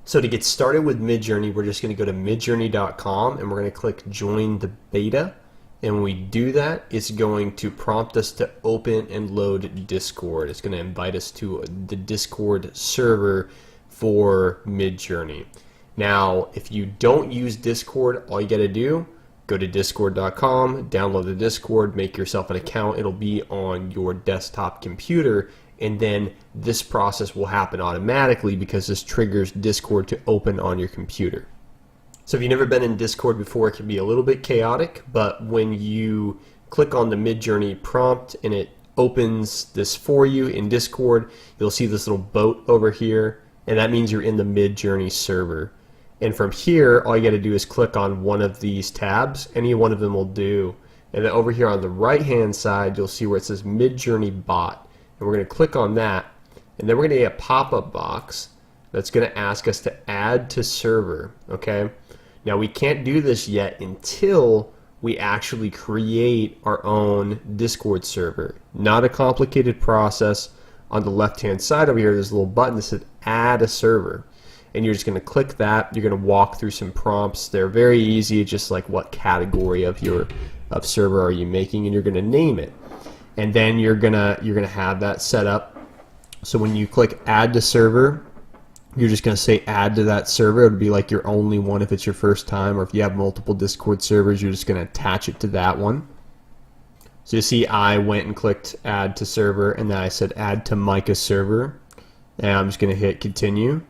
So to get started with Midjourney, we're just going to go to midjourney.com and we're going to click join the beta. And when we do that, it's going to prompt us to open and load Discord. It's going to invite us to the Discord server for Midjourney. Now, if you don't use Discord, all you got to do, go to discord.com, download the Discord, make yourself an account. It'll be on your desktop computer, and then this process will happen automatically because this triggers Discord to open on your computer. So if you've never been in Discord before, it can be a little bit chaotic, but when you click on the Midjourney prompt and it opens this for you in Discord, you'll see this little boat over here, and that means you're in the Midjourney server. And from here, all you got to do is click on one of these tabs. Any one of them will do. And then over here on the right-hand side, you'll see where it says Midjourney bot. And we're going to click on that, and then we're going to get a pop-up box that's going to ask us to add to server. Okay. Now we can't do this yet until we actually create our own Discord server. Not a complicated process. On the left-hand side over here, there's a little button that says add a server. And you're just going to click that. You're going to walk through some prompts. They're very easy, just like what category of your server are you making, and you're going to name it. And then you're gonna have that set up. So when you click add to server, you're just going to say add to that server. It would be like your only one if it's your first time, or if you have multiple Discord servers, you're just going to attach it to that one. So you see I went and clicked add to server, and then I said add to Micah server, and I'm just going to hit continue.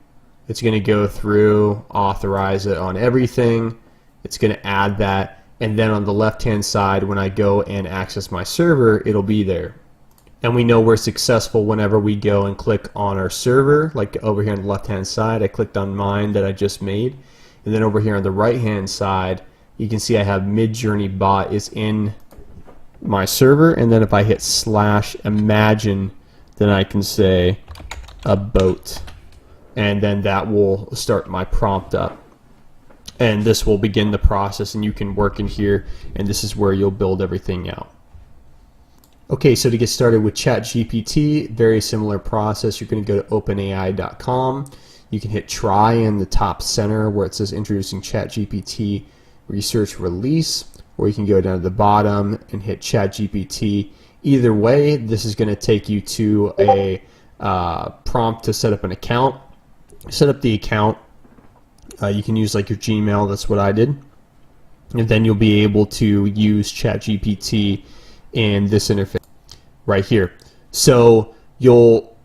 It's going to go through, authorize it on everything. It's going to add that, and then on the left-hand side, when I go and access my server, it'll be there. And we know we're successful whenever we go and click on our server, like over here on the left-hand side. I clicked on mine that I just made, and then over here on the right-hand side, you can see I have Midjourney bot is in my server, and then if I hit /imagine, then I can say a boat. And then that will start my prompt up, and this will begin the process, and you can work in here, and this is where you'll build everything out. Okay, so to get started with ChatGPT, very similar process. You're going to go to openai.com. You can hit try in the top center where it says introducing ChatGPT research release, or you can go down to the bottom and hit ChatGPT. Either way, this is going to take you to a prompt to set up an account. Set up the account. You can use like your Gmail. That's what I did. And then you'll be able to use ChatGPT in this interface right here. So you'll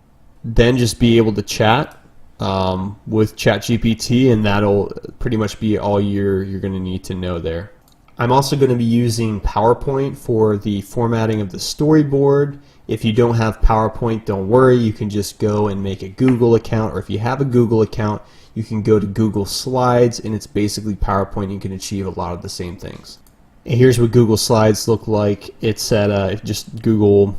then just be able to chat with ChatGPT, and that'll pretty much be all you're going to need to know there. I'm also going to be using PowerPoint for the formatting of the storyboard. If you don't have PowerPoint, don't worry. You can just go and make a Google account, or if you have a Google account, you can go to Google Slides, and it's basically PowerPoint. You can achieve a lot of the same things. And here's what Google Slides look like. It's at just Google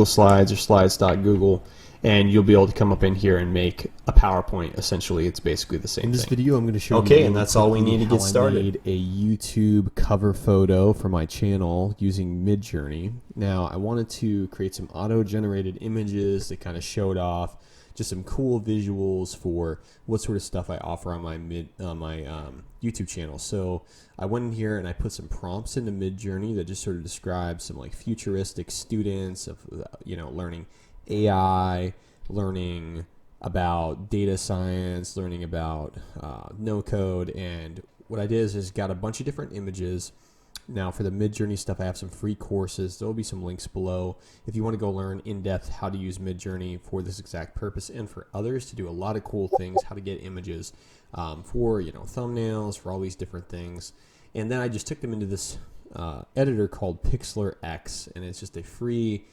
Slides or slides.google, and you'll be able to come up in here and make a PowerPoint. Essentially, it's basically the same thing. In this video, I'm going to show you. Okay, and that's all we need to get started. I made a YouTube cover photo for my channel using Midjourney. Now, I wanted to create some auto-generated images that kind of showed off just some cool visuals for what sort of stuff I offer on my YouTube channel. So I went in here and I put some prompts into Midjourney that just sort of describe some like futuristic students of learning AI, learning about data science, learning about no code. And what I did is got a bunch of different images. Now for the Midjourney stuff, I have some free courses. There will be some links below if you want to go learn in depth how to use Midjourney for this exact purpose, and for others to do a lot of cool things, how to get images for thumbnails, for all these different things. And then I just took them into this editor called Pixlr X, and it's just a free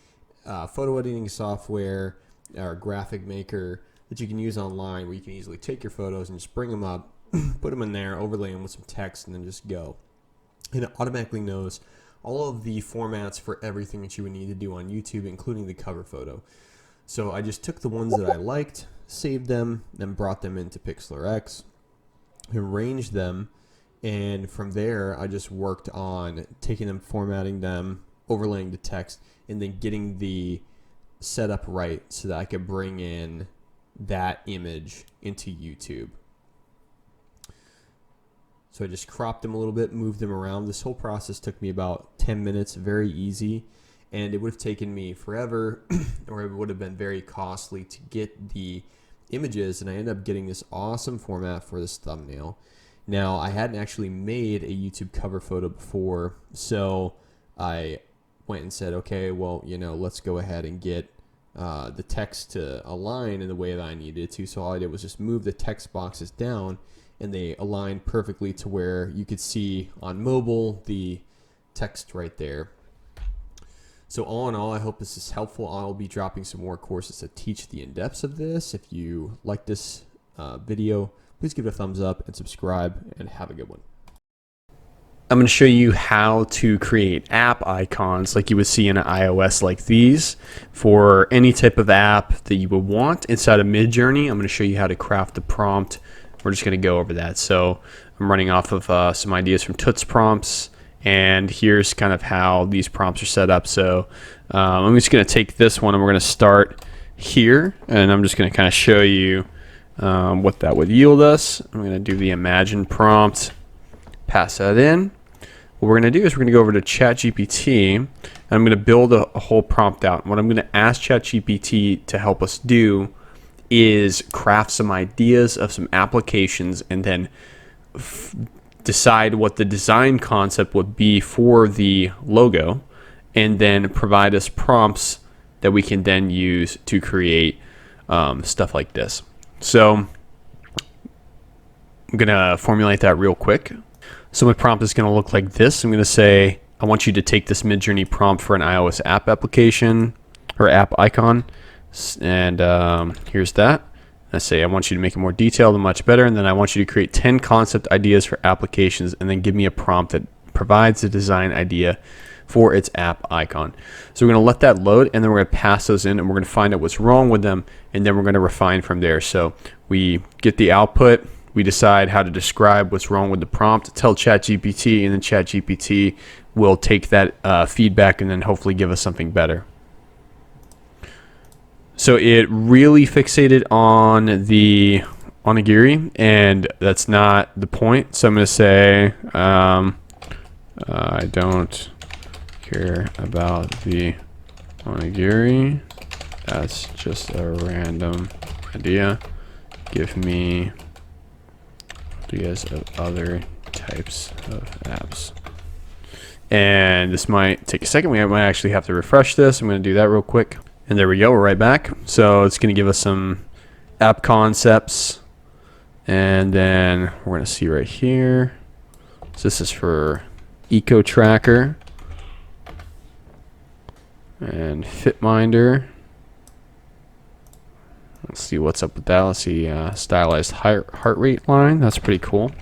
photo editing software or graphic maker that you can use online, where you can easily take your photos and just bring them up, put them in there, overlay them with some text, and then just go. And it automatically knows all of the formats for everything that you would need to do on YouTube, including the cover photo. So I just took the ones that I liked, saved them, then brought them into Pixlr X, arranged them, and from there I just worked on taking them, formatting them, overlaying the text, and then getting the setup right so that I could bring in that image into YouTube. So I just cropped them a little bit, moved them around. This whole process took me about 10 minutes, very easy. And it would have taken me forever, or it would have been very costly to get the images. And I ended up getting this awesome format for this thumbnail. Now, I hadn't actually made a YouTube cover photo before, so I went and said, okay, well, let's go ahead and get the text to align in the way that I needed it to. So all I did was just move the text boxes down, and they aligned perfectly to where you could see on mobile the text right there. So all in all, I hope this is helpful. I'll be dropping some more courses to teach the in-depths of this. If you like this video, please give it a thumbs up and subscribe, and have a good one. I'm going to show you how to create app icons like you would see in an iOS like these for any type of app that you would want inside of Midjourney. I'm going to show you how to craft the prompt. We're just going to go over that. So I'm running off of some ideas from Toots prompts, and here's kind of how these prompts are set up. So I'm just going to take this one, and we're going to start here, and I'm just going to kind of show you what that would yield us. I'm going to do the imagine prompt, pass that in. What we're going to do is we're going to go over to ChatGPT, and I'm going to build a whole prompt out. And what I'm going to ask ChatGPT to help us do is craft some ideas of some applications, and then decide what the design concept would be for the logo, and then provide us prompts that we can then use to create stuff like this. So I'm going to formulate that real quick. So my prompt is going to look like this. I'm going to say, I want you to take this Midjourney prompt for an iOS app application or app icon. And here's that. I say, I want you to make it more detailed and much better. And then I want you to create 10 concept ideas for applications, and then give me a prompt that provides the design idea for its app icon. So we're going to let that load, and then we're going to pass those in, and we're going to find out what's wrong with them, and then we're going to refine from there. So we get the output, we decide how to describe what's wrong with the prompt, tell ChatGPT, and then ChatGPT will take that feedback and then hopefully give us something better. So it really fixated on the onigiri, and that's not the point. So I'm going to say, I don't care about the onigiri. That's just a random idea. Give me ideas of other types of apps. And this might take a second. We might actually have to refresh this. I'm going to do that real quick. And there we go. We're right back. So it's going to give us some app concepts. And then we're going to see right here. So this is for Eco Tracker and FitMinder. Let's see what's up with that. Let's see, stylized heart rate line. That's pretty cool.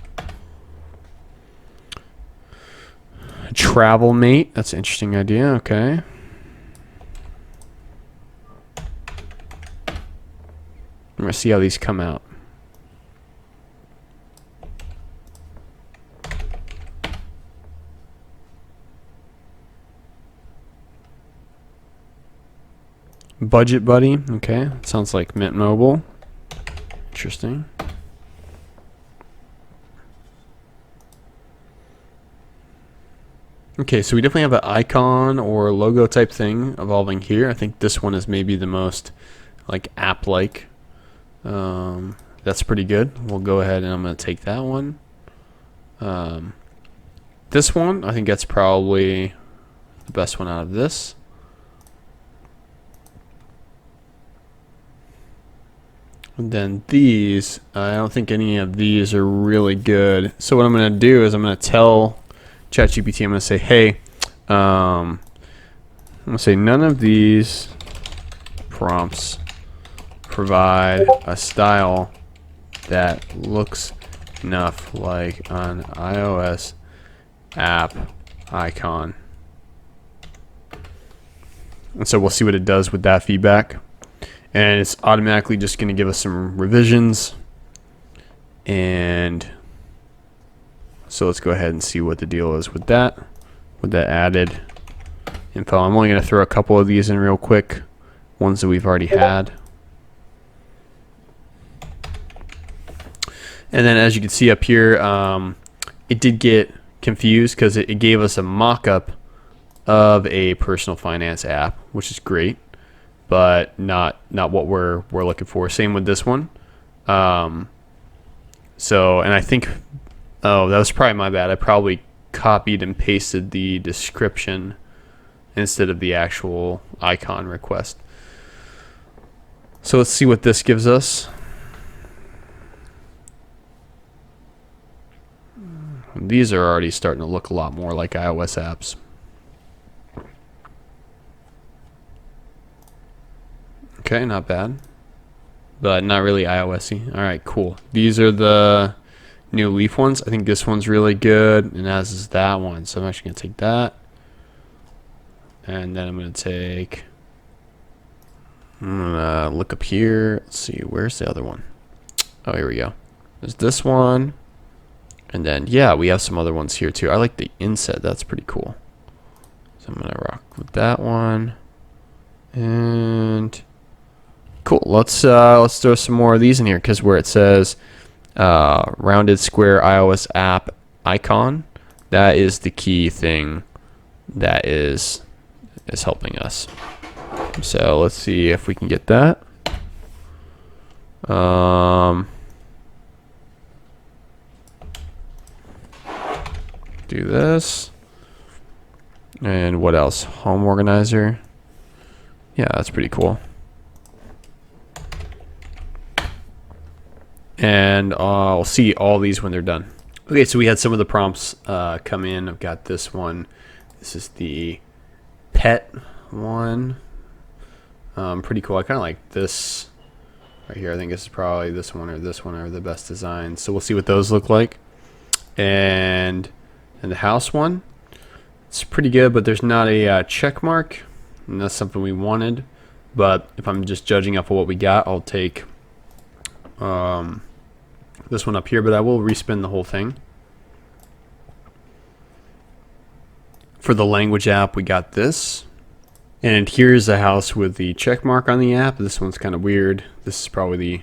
Travel mate. That's an interesting idea. Okay. I'm going to see how these come out. Budget Buddy. Okay. Sounds like Mint Mobile. Interesting. Okay, so we definitely have an icon or logo type thing evolving here. I think this one is maybe the most like app-like. That's pretty good. We'll go ahead and I'm going to take that one. This one, I think that's probably the best one out of this. And then these, I don't think any of these are really good. So what I'm going to do is I'm going to tell ChatGPT, I'm going to say, hey, I'm going to say none of these prompts provide a style that looks enough like an iOS app icon. And so we'll see what it does with that feedback. And it's automatically just going to give us some revisions. And so let's go ahead and see what the deal is with that added info. I'm only going to throw a couple of these in real quick, ones that we've already had. And then as you can see up here, it did get confused because it gave us a mock-up of a personal finance app, which is great, but not what we're looking for. Same with this one. So, and I think, oh, that was probably my bad. I probably copied and pasted the description instead of the actual icon request. So let's see what this gives us. These are already starting to look a lot more like iOS apps. Okay, not bad, but not really iOS-y. All right, cool. These are the new Leaf ones. I think this one's really good, and as is that one. So I'm actually gonna take that, and then I'm gonna look up here. Let's see, where's the other one? Oh, here we go. There's this one, and then yeah, we have some other ones here too. I like the inset. That's pretty cool. So I'm gonna rock with that one, and cool. Let's throw some more of these in here, because where it says rounded square iOS app icon, that is the key thing that is helping us. So let's see if we can get that. Do this. And what else? Home organizer. Yeah, that's pretty cool. And I'll see all these when they're done. Okay, so we had some of the prompts come in. I've got this one. This is the pet one. Pretty cool. I kind of like this right here. I think this is probably this one are the best designs. So we'll see what those look like. And the house one, it's pretty good, but there's not a check mark, and that's something we wanted. But if I'm just judging off of what we got, I'll take this one up here, but I will respin the whole thing. For the language app, we got this, and here's a house with the check mark on the app. This one's kind of weird. This is probably the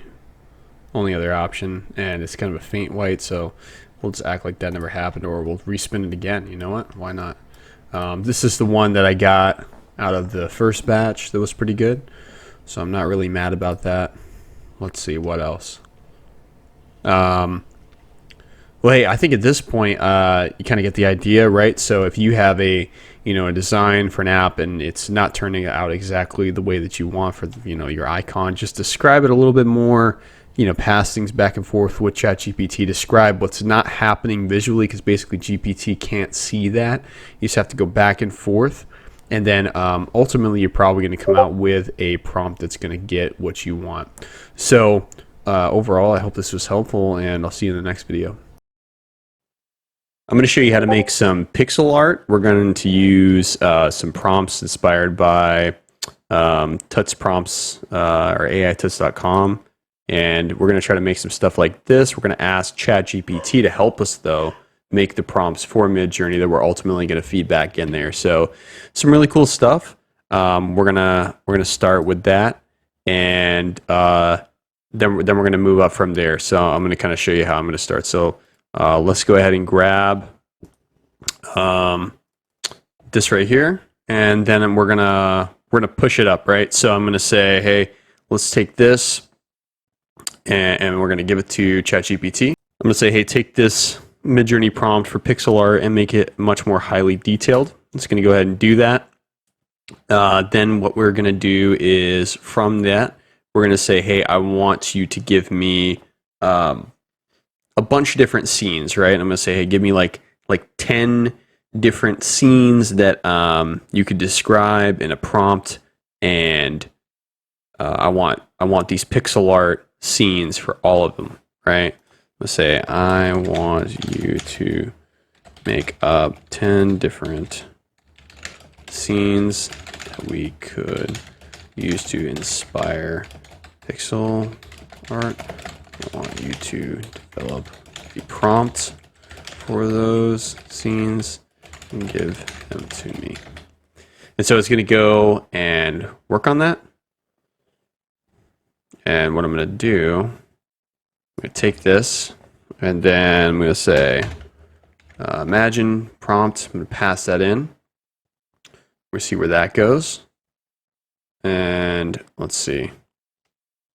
only other option, and it's kind of a faint white, so we'll just act like that never happened, or we'll respin it again. You know what? Why not? This is the one that I got out of the first batch that was pretty good, so I'm not really mad about that. Let's see what else. Well, hey, I think at this point you kind of get the idea, right? So if you have a design for an app and it's not turning out exactly the way that you want for your icon, just describe it a little bit more. Pass things back and forth with ChatGPT. Describe what's not happening visually, because basically GPT can't see that. You just have to go back and forth. And then ultimately, you're probably going to come out with a prompt that's going to get what you want. So overall, I hope this was helpful, and I'll see you in the next video. I'm going to show you how to make some pixel art. We're going to use some prompts inspired by Tuts prompts or AItuts.com. And we're going to try to make some stuff like this. We're going to ask ChatGPT to help us, though, make the prompts for Midjourney that we're ultimately going to feed back in there. So some really cool stuff. We're gonna start with that, and then we're gonna move up from there. So I'm gonna kind of show you how I'm gonna start. So let's go ahead and grab this right here, and then we're gonna push it up, right? So I'm gonna say, hey, let's take this, and we're gonna give it to ChatGPT. I'm gonna say, hey, take this Midjourney prompt for pixel art and make it much more highly detailed. It's going to go ahead and do that. Then what we're going to do is from that, we're going to say, hey, I want you to give me a bunch of different scenes, right? I'm going to say, hey, give me like 10 different scenes that you could describe in a prompt, and I want these pixel art scenes for all of them, right? Let's say I want you to make up 10 different scenes that we could use to inspire pixel art. I want you to develop the prompt for those scenes and give them to me. And so it's going to go and work on that. And what I'm going to do, I'm going to take this, And then I'm going to say imagine prompt. I'm going to pass that in. We'll see where that goes. And let's see.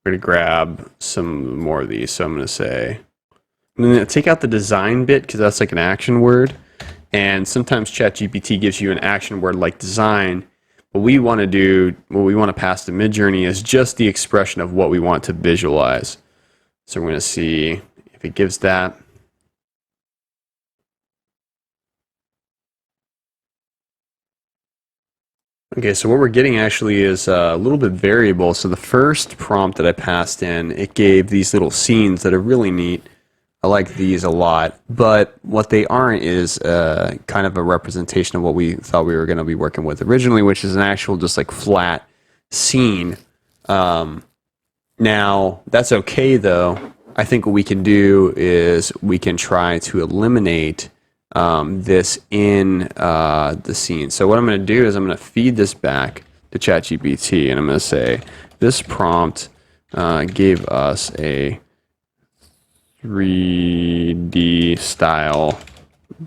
We're going to grab some more of these. So I'm going to say, I'm going to take out the design bit because that's like an action word. And sometimes ChatGPT gives you an action word like design. What we want to do, what we want to pass to Midjourney is just the expression of what we want to visualize. So we're going to see if it gives that. Okay, so what we're getting actually is a little bit variable. So the first prompt that I passed in, it gave these little scenes that are really neat. I like these a lot, but what they aren't is kind of a representation of what we thought we were going to be working with originally, which is an actual just like flat scene. Now, that's okay though. I think what we can do is we can try to eliminate this in the scene. So what I'm going to do is I'm going to feed this back to ChatGPT, and I'm going to say, this prompt gave us a 3D style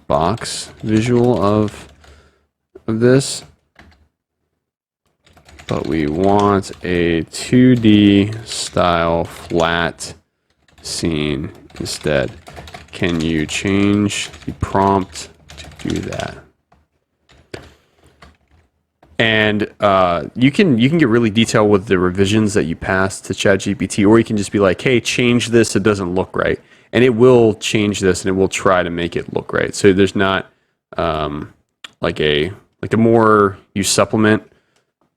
box visual of this, but we want a 2D style flat scene instead. Can you change the prompt to do that? And you can get really detailed with the revisions that you pass to ChatGPT, or you can just be like, hey, change this, it doesn't look right. And it will change this and it will try to make it look right. So there's not like the more you supplement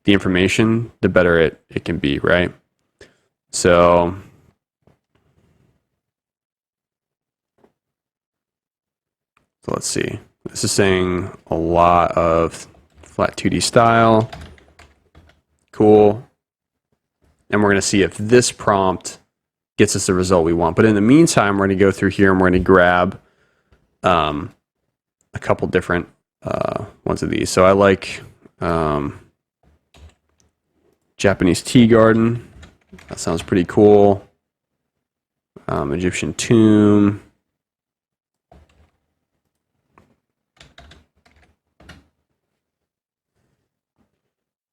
the information, the better it can be, right? So let's see. This is saying a lot of flat 2D style. Cool. And we're going to see if this prompt gets us the result we want. But in the meantime, we're going to go through here and we're going to grab a couple different ones of these. So I like Japanese tea garden. That sounds pretty cool. Egyptian tomb.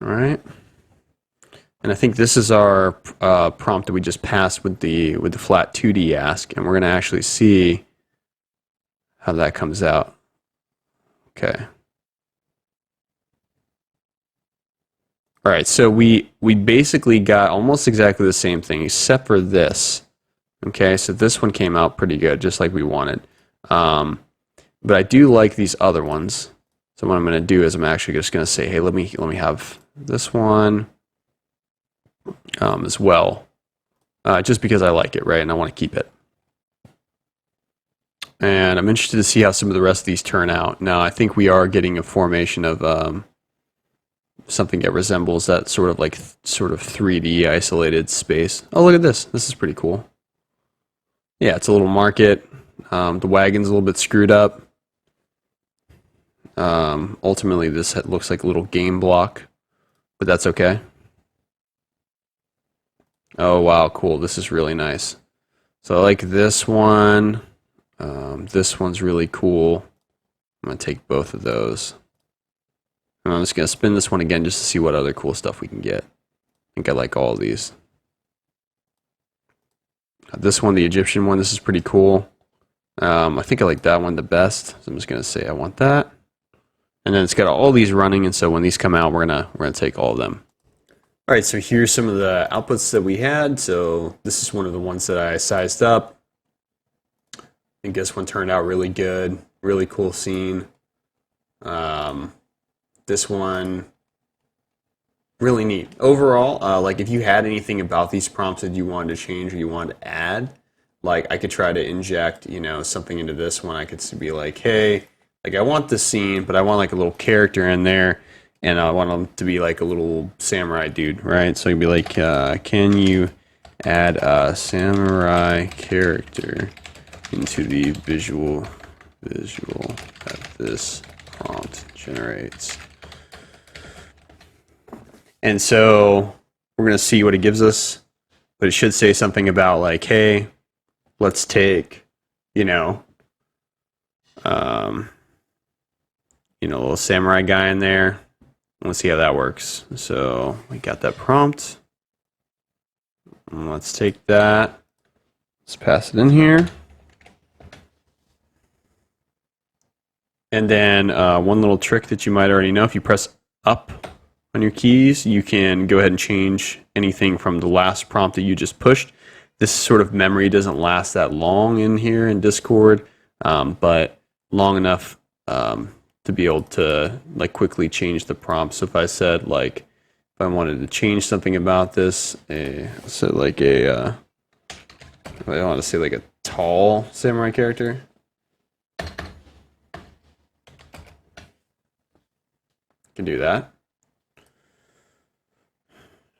All right. And I think this is our prompt that we just passed with the flat 2D ask, and we're going to actually see how that comes out. Okay. All right, so we basically got almost exactly the same thing except for this. Okay, so this one came out pretty good, just like we wanted. But I do like these other ones. So what I'm going to do is I'm actually just going to say, hey, let me have this one as well, just because I like it, right? And I want to keep it. And I'm interested to see how some of the rest of these turn out. Now, I think we are getting a formation of something that resembles that sort of 3D isolated space. Oh, look at this. This is pretty cool. Yeah, it's a little market. The wagon's a little bit screwed up. Ultimately, this looks like a little game block, but that's okay. Oh, wow, cool. This is really nice. So I like this one. This one's really cool. I'm going to take both of those. And I'm just going to spin this one again just to see what other cool stuff we can get. I think I like all of these. This one, the Egyptian one, this is pretty cool. I think I like that one the best. So I'm just going to say I want that. And then it's got all these running, and so when these come out, we're gonna take all of them. All right, so here's some of the outputs that we had. So this is one of the ones that I sized up. I think this one turned out really good, really cool scene. This one, really neat. Overall, like if you had anything about these prompts that you wanted to change or you wanted to add, like I could try to inject, something into this one. I could be like, hey, like I want this scene, but I want like a little character in there, and I want him to be like a little samurai dude, right? So you'd be like, can you add a samurai character into the visual that this prompt generates? And so we're going to see what it gives us, but it should say something about like, hey, let's take you know, little samurai guy in there. Let's see how that works. So we got that prompt. Let's take that. Let's pass it in here. And then one little trick that you might already know, if you press up on your keys, you can go ahead and change anything from the last prompt that you just pushed. This sort of memory doesn't last that long in here in Discord, but long enough to be able to like quickly change the prompt. So if I said like, if I wanted to change something about this, so like I want to say like a tall samurai character. Can do that.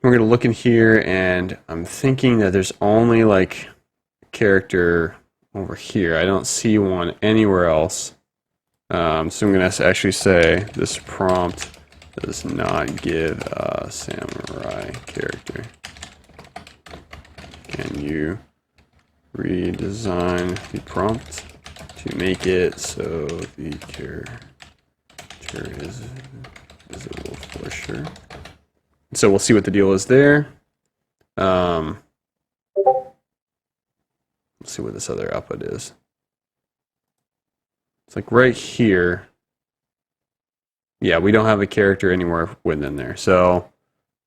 We're going to look in here, and I'm thinking that there's only like a character over here. I don't see one anywhere else. So I'm going to actually say this prompt does not give a samurai character. Can you redesign the prompt to make it so the character is visible for sure? So we'll see what the deal is there. Let's see what this other output is. It's like right here. Yeah, we don't have a character anywhere within there. So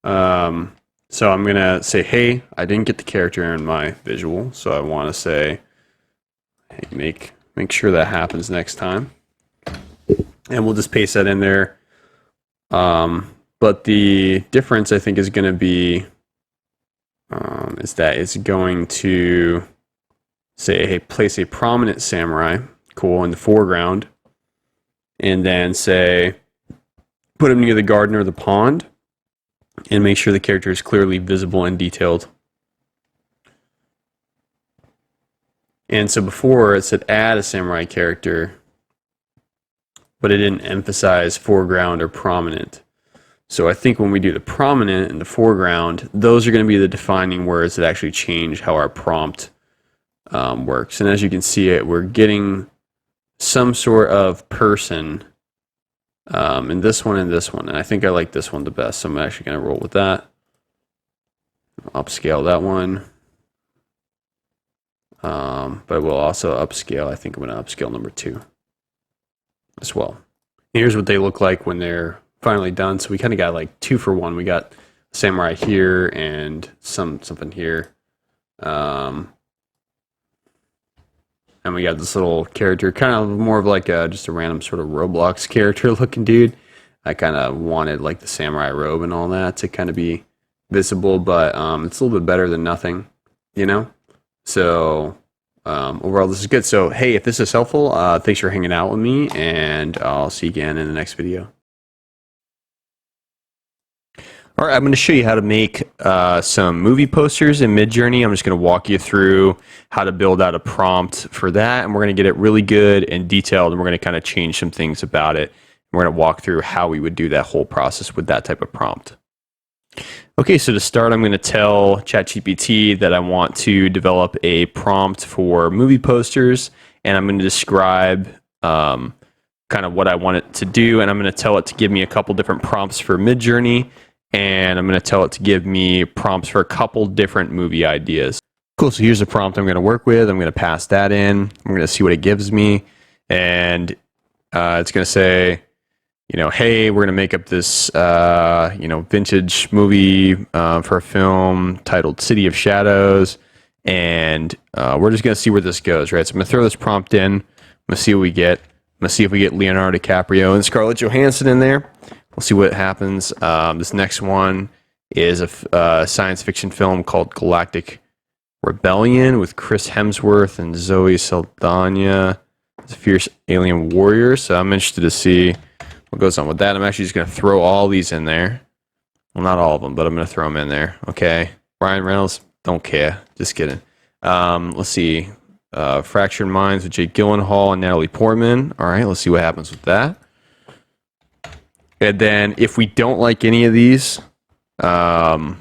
I'm gonna say, hey, I didn't get the character in my visual, so I want to say, hey, make sure that happens next time, and we'll just paste that in there. But the difference, I think, is going to be is that it's going to say, hey, place a prominent samurai, cool, in the foreground, and then say, put him near the garden or the pond, and make sure the character is clearly visible and detailed. And so before it said add a samurai character, but it didn't emphasize foreground or prominent. So I think when we do the prominent and the foreground, those are going to be the defining words that actually change how our prompt works. And as you can see we're getting some sort of person in this one and this one. And I think I like this one the best, so I'm actually going to roll with that. Upscale that one. But I will also upscale. I think I'm going to upscale number 2 as well. Here's what they look like when they're finally done. So we kind of got like 2 for 1. We got samurai here and something here. And we got this little character, kind of more of like just a random sort of Roblox character looking dude. I kind of wanted like the samurai robe and all that to kind of be visible, but it's a little bit better than nothing, you know? So overall, this is good. So, hey, if this is helpful, thanks for hanging out with me, and I'll see you again in the next video. All right, I'm going to show you how to make some movie posters in Midjourney. I'm just going to walk you through how to build out a prompt for that, and we're going to get it really good and detailed, and we're going to kind of change some things about it. We're going to walk through how we would do that whole process with that type of prompt. Okay, so to start, I'm going to tell ChatGPT that I want to develop a prompt for movie posters, and I'm going to describe kind of what I want it to do, and I'm going to tell it to give me a couple different prompts for Midjourney, and I'm going to tell it to give me prompts for a couple different movie ideas. Cool, so here's a prompt I'm going to work with. I'm going to pass that in. I'm going to see what it gives me, and it's going to say, hey, we're going to make up this, vintage movie for a film titled City of Shadows, and we're just going to see where this goes, right? So I'm going to throw this prompt in. I'm going to see what we get. I'm going to see if we get Leonardo DiCaprio and Scarlett Johansson in there. We'll see what happens. This next one is a science fiction film called Galactic Rebellion with Chris Hemsworth and Zoe Saldana as a fierce alien warrior. So I'm interested to see what goes on with that. I'm actually just going to throw all these in there. Well, not all of them, but I'm going to throw them in there. Okay. Ryan Reynolds, don't care. Just kidding. Let's see. Fractured Minds with Jake Gyllenhaal and Natalie Portman. All right, let's see what happens with that. And then if we don't like any of these, we're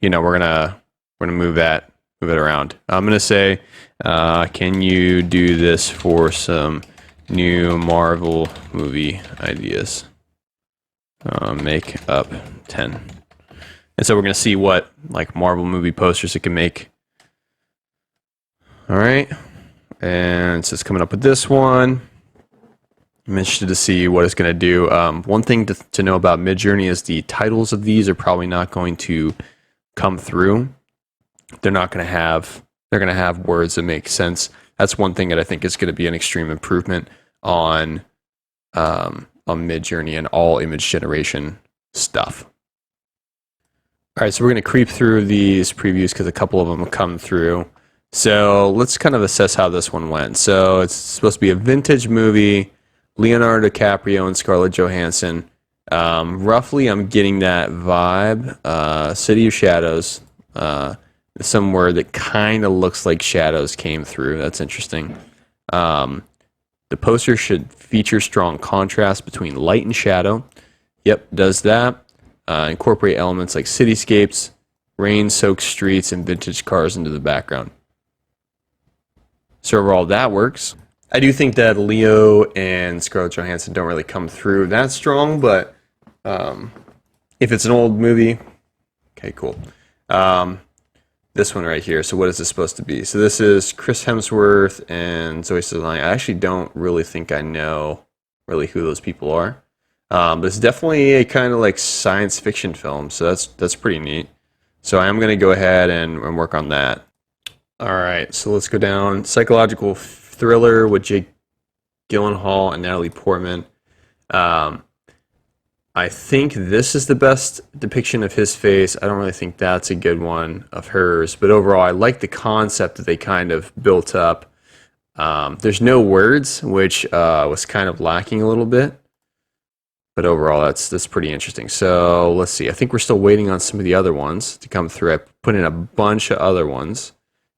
gonna move it around. I'm gonna say Can you do this for some new Marvel movie ideas? Make up 10. And so we're going to see what like Marvel movie posters it can make. All right. And so it's coming up with this one. I'm interested to see what it's going to do. One thing to know about Midjourney is the titles of these are probably not going to come through. They're going to have words that make sense. That's one thing that I think is going to be an extreme improvement on Midjourney and all image generation stuff. All right, so we're going to creep through these previews because a couple of them have come through. So let's kind of assess how this one went. So it's supposed to be a vintage movie, Leonardo DiCaprio and Scarlett Johansson. Roughly, I'm getting that vibe. City of Shadows, somewhere that kind of looks like shadows came through. That's interesting. The poster should feature strong contrast between light and shadow. Yep, does that. Incorporate elements like cityscapes, rain-soaked streets, and vintage cars into the background. So overall, that works. I do think that Leo and Scarlett Johansson don't really come through that strong, but if it's an old movie, okay, cool. This one right here. So what is this supposed to be? So this is Chris Hemsworth and Zoe Saldana. I actually don't really think I know really who those people are. But it's definitely a kind of like science fiction film, so that's pretty neat. So I am going to go ahead and work on that. All right, so let's go down. Psychological thriller with Jake Gyllenhaal and Natalie Portman. I think this is the best depiction of his face. I don't really think that's a good one of hers. But overall, I like the concept that they kind of built up. There's no words, which was kind of lacking a little bit. But overall, that's pretty interesting. So let's see. I think we're still waiting on some of the other ones to come through. I put in a bunch of other ones.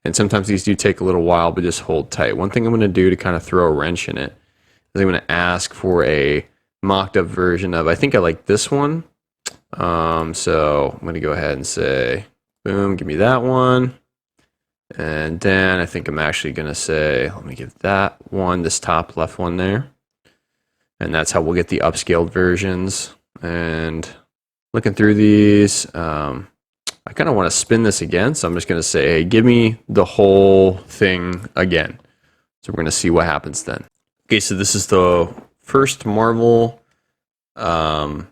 And sometimes these do take a little while, but just hold tight. One thing I'm going to do to kind of throw a wrench in it is I'm going to ask for a mocked up version of, I think I like this one. So I'm going to go ahead and say, boom, give me that one. And then I think I'm actually going to say, let me give that one, this top left one there. And that's how we'll get the upscaled versions. And looking through these, I kind of want to spin this again. So I'm just going to say, hey, give me the whole thing again. So we're going to see what happens then. Okay, so this is the first Marvel. Don't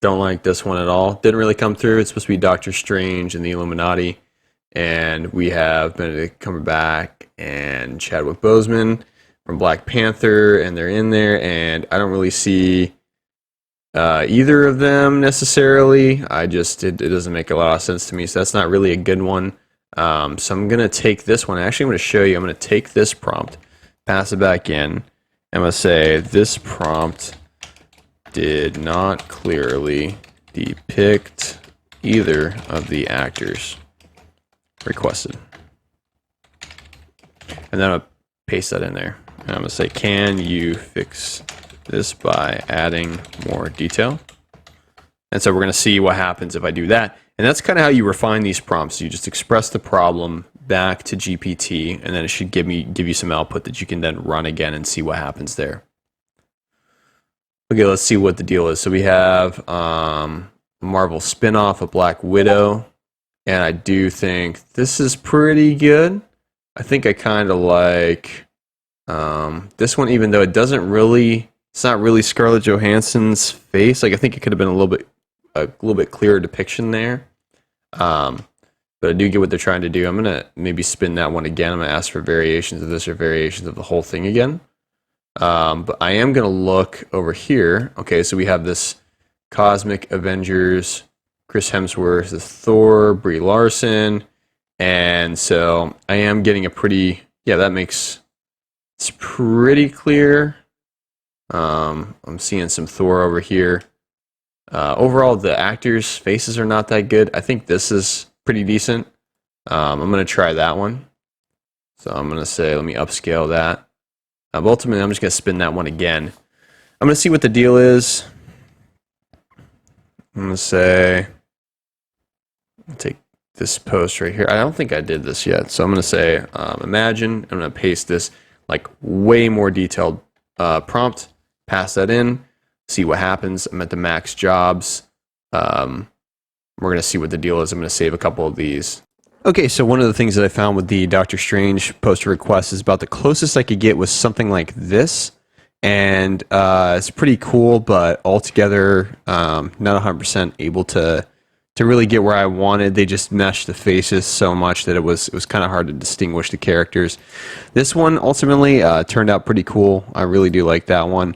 like this one at all. Didn't really come through. It's supposed to be Doctor Strange and the Illuminati. And we have Benedict Cumberbatch and Chadwick Boseman from Black Panther, and they're in there, and I don't really see either of them necessarily. It doesn't make a lot of sense to me, so that's not really a good one. So I'm going to take this one. Actually, I'm going to show you. I'm going to take this prompt, pass it back in. I'm going to say this prompt did not clearly depict either of the actors requested. And then I'm going to paste that in there. And I'm going to say, can you fix this by adding more detail? And so we're going to see what happens if I do that. And that's kind of how you refine these prompts. You just express the problem back to GPT, and then it should give you some output that you can then run again and see what happens there. Okay, let's see what the deal is. So we have a Marvel spinoff of Black Widow, and I do think this is pretty good. I think I kind of like this one, even though it's not really Scarlett Johansson's face. Like, I think it could have been a little bit clearer depiction there. But I do get what they're trying to do. I'm gonna maybe spin that one again. I'm gonna ask for variations of this or variations of the whole thing again. But I am gonna look over here. Okay, so we have this Cosmic Avengers, Chris Hemsworth, the Thor, Brie Larson, and so I am getting it's pretty clear. I'm seeing some Thor over here. Overall, the actors' faces are not that good. I think this is pretty decent. I'm going to try that one. So I'm going to say, let me upscale that. But ultimately, I'm just going to spin that one again. I'm going to see what the deal is. I'm going to say, take this post right here. I don't think I did this yet. So I'm going to say, imagine, I'm going to paste this like way more detailed prompt, pass that in, see what happens. I'm at the max jobs. We're going to see what the deal is. I'm going to save a couple of these. Okay, so one of the things that I found with the Doctor Strange poster request is about the closest I could get was something like this. And it's pretty cool, but altogether not 100% able to really get where I wanted. They just meshed the faces so much that it was kind of hard to distinguish the characters. This one ultimately turned out pretty cool. I really do like that one.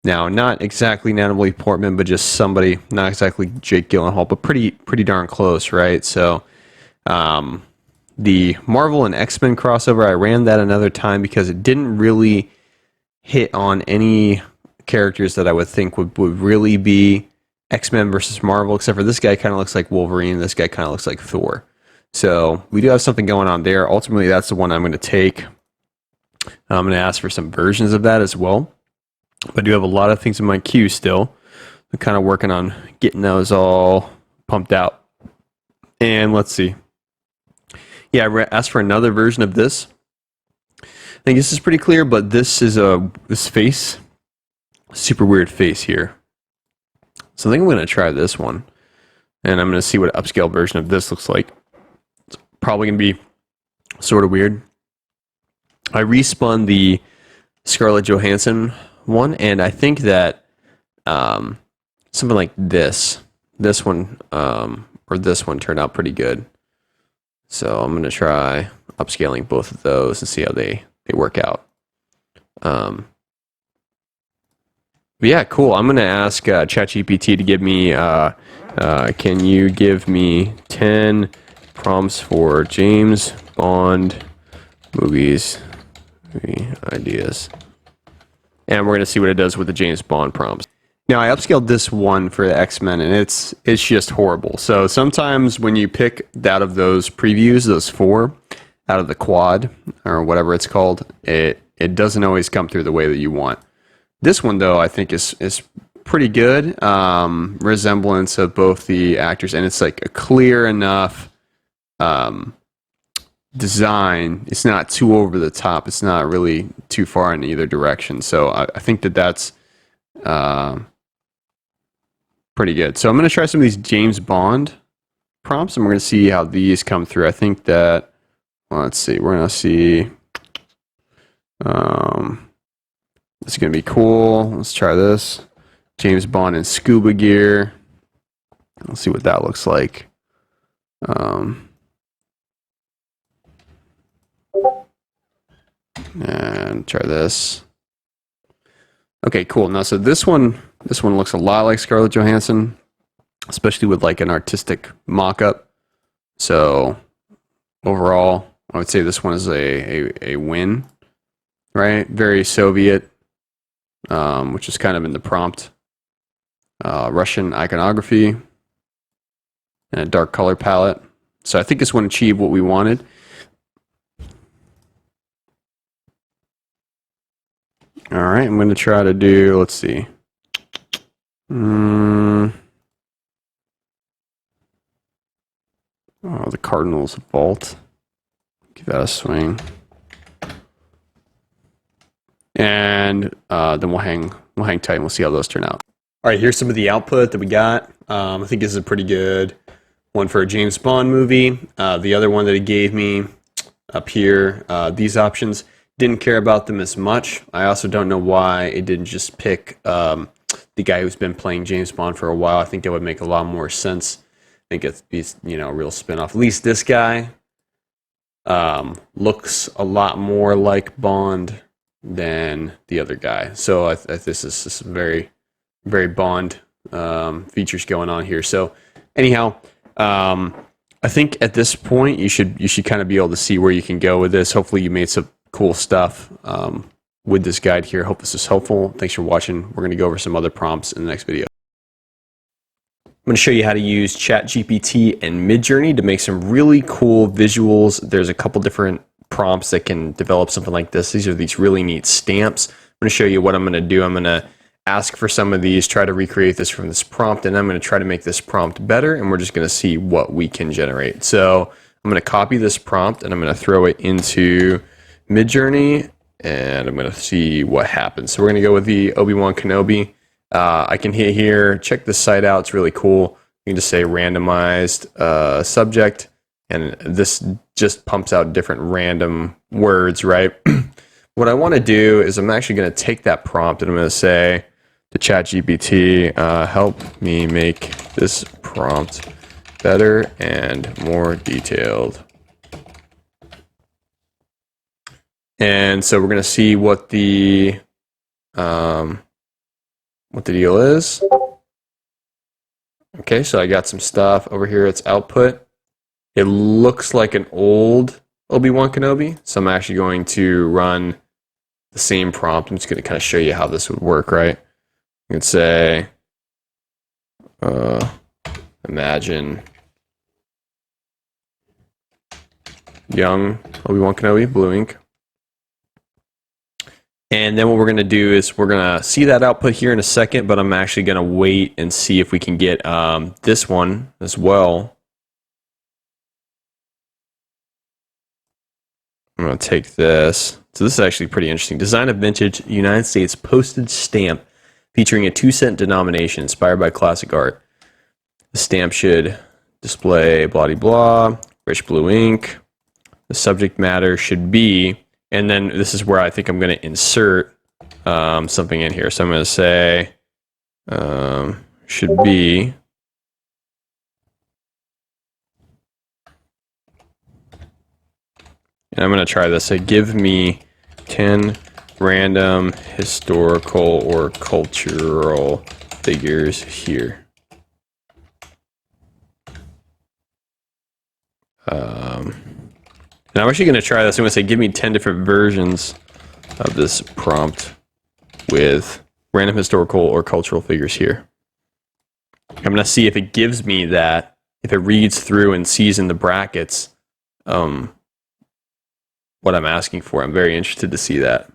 Now, not exactly Natalie Portman, but just somebody, not exactly Jake Gyllenhaal, but pretty darn close, right? So the Marvel and X-Men crossover, I ran that another time because it didn't really hit on any characters that I would think would really be X-Men versus Marvel, except for this guy kind of looks like Wolverine, this guy kind of looks like Thor. So we do have something going on there. Ultimately, that's the one I'm going to take. I'm going to ask for some versions of that as well. But I do have a lot of things in my queue still. I'm kind of working on getting those all pumped out. And let's see. Yeah, I asked for another version of this. I think this is pretty clear, but this is this face. Super weird face here. So I think I'm going to try this one. And I'm going to see what an upscale version of this looks like. It's probably going to be sort of weird. I respun the Scarlett Johansson one, and I think that something like this one, or this one turned out pretty good. So I'm going to try upscaling both of those and see how they work out. But yeah, cool. I'm going to ask ChatGPT to give me, can you give me 10 prompts for James Bond movie ideas? And we're going to see what it does with the James Bond prompts. Now, I upscaled this one for the X-Men, and it's just horrible. So sometimes when you pick out of those previews, those 4, out of the quad, or whatever it's called, it doesn't always come through the way that you want. This one, though, I think is pretty good. Resemblance of both the actors, and it's like a clear enough design. It's not too over the top. It's not really too far in either direction. So I think that's pretty good. So I'm going to try some of these James Bond prompts, and we're going to see how these come through. I think that, well, let's see. We're going to see. This is going to be cool. Let's try this. James Bond in scuba gear. Let's see what that looks like. And try this. Okay, cool. Now, so this one looks a lot like Scarlett Johansson, especially with like an artistic mock-up. So overall, I would say this one is a win, right? Very Soviet, which is kind of in the prompt. Russian iconography and a dark color palette. So I think this one achieved what we wanted. All right, I'm going to try to do, let's see. Oh, the Cardinals vault. Give that a swing. And then we'll hang tight and we'll see how those turn out. All right, here's some of the output that we got. I think this is a pretty good one for a James Bond movie. The other one that it gave me up here, these options, didn't care about them as much. I also don't know why it didn't just pick the guy who's been playing James Bond for a while. I think that would make a lot more sense. I think it's a real spinoff. At least this guy looks a lot more like Bond than the other guy. So this is very, very Bond features going on here. So anyhow, I think at this point you should kind of be able to see where you can go with this. Hopefully you made some cool stuff with this guide here. Hope this is helpful. Thanks for watching. We're going to go over some other prompts in the next video. I'm going to show you how to use ChatGPT and Midjourney to make some really cool visuals. There's a couple different prompts that can develop something like this. These are these really neat stamps. I'm going to show you what I'm going to do. I'm going to ask for some of these, try to recreate this from this prompt, and I'm going to try to make this prompt better, and we're just going to see what we can generate. So I'm going to copy this prompt, and I'm going to throw it into Midjourney, and I'm going to see what happens. So we're going to go with the Obi-Wan Kenobi. I can hit here, check this site out. It's really cool. You can just say randomized subject, and this just pumps out different random words, right? What I want to do is I'm actually going to take that prompt and I'm going to say to ChatGPT, help me make this prompt better and more detailed. And so we're going to see what the deal is. Okay, so I got some stuff over here. It's output. It looks like an old Obi-Wan Kenobi, so I'm actually going to run the same prompt. I'm just going to kind of show you how this would work, right? You can say, imagine young Obi-Wan Kenobi, blue ink. And then what we're going to do is we're going to see that output here in a second, but I'm actually going to wait and see if we can get this one as well. I'm going to take this. So this is actually pretty interesting. Design a vintage United States postage stamp featuring a 2-cent denomination inspired by classic art. The stamp should display blah, blah, rich blue ink. The subject matter should be, and then this is where I think I'm going to insert something in here. So I'm going to say should be and I'm going to try this. Say, give me 10 random historical or cultural figures here. And I'm actually going to try this. I'm going to say, give me 10 different versions of this prompt with random historical or cultural figures here. I'm going to see if it gives me that, if it reads through and sees in the brackets what I'm asking for. I'm very interested to see that.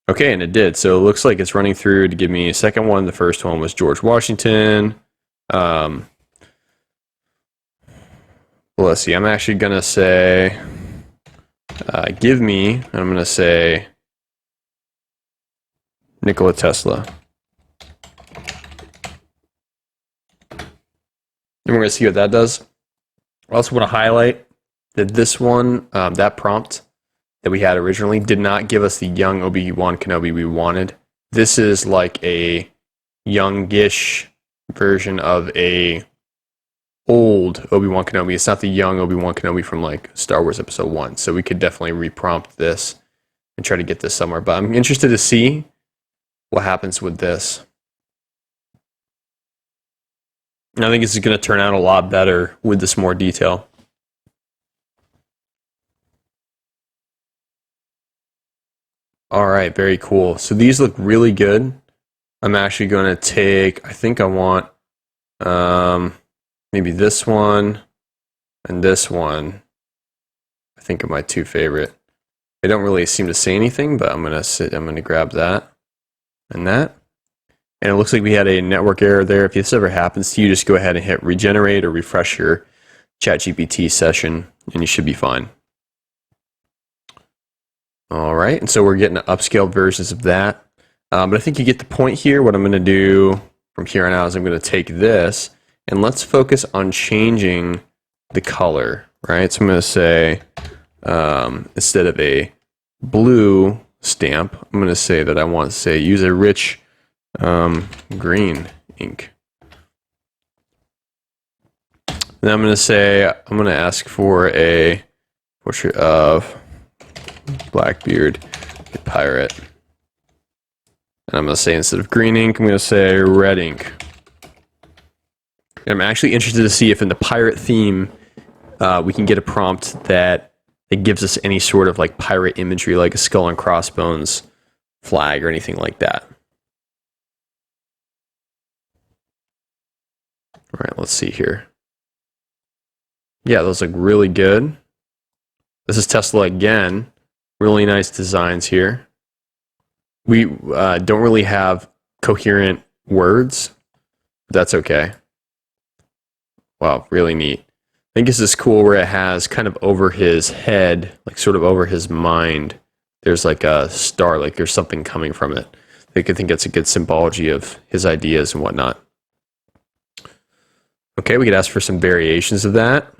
Okay, and it did. So it looks like it's running through to give me a second one. The first one was George Washington. Well, let's see. I'm actually going to say, give me, and I'm going to say Nikola Tesla. And we're going to see what that does. I also want to highlight that this one, that prompt that we had originally, did not give us the young Obi-Wan Kenobi we wanted. This is like a youngish version of a old Obi-Wan Kenobi. It's not the young Obi-Wan Kenobi from like Star Wars Episode 1. So we could definitely reprompt this and try to get this somewhere. But I'm interested to see what happens with this. And I think this is going to turn out a lot better with this more detail. All right, very cool. So these look really good. I'm actually going to take, I think I want maybe this one and this one. I think are my two favorite. They don't really seem to say anything, but I'm going to grab that and that. And it looks like we had a network error there. If this ever happens to you, just go ahead and hit regenerate or refresh your ChatGPT session, and you should be fine. All right, and so we're getting upscaled versions of that. But I think you get the point here. What I'm going to do from here on out is I'm going to take this, and let's focus on changing the color, right? So I'm going to say, instead of a blue stamp, I'm going to say that I want to say use a rich green ink. Then I'm going to say, I'm going to ask for a portrait of Blackbeard, the pirate. And I'm going to say, instead of green ink, I'm going to say red ink. And I'm actually interested to see if in the pirate theme, we can get a prompt that it gives us any sort of like pirate imagery, like a skull and crossbones flag or anything like that. All right, let's see here. Yeah, those look really good. This is Tesla again. Really nice designs here. We don't really have coherent words. That's okay. Wow, really neat. I think this is cool where it has kind of over his head, like sort of over his mind, there's like a star, like there's something coming from it. I think it's a good symbology of his ideas and whatnot. Okay, we could ask for some variations of that.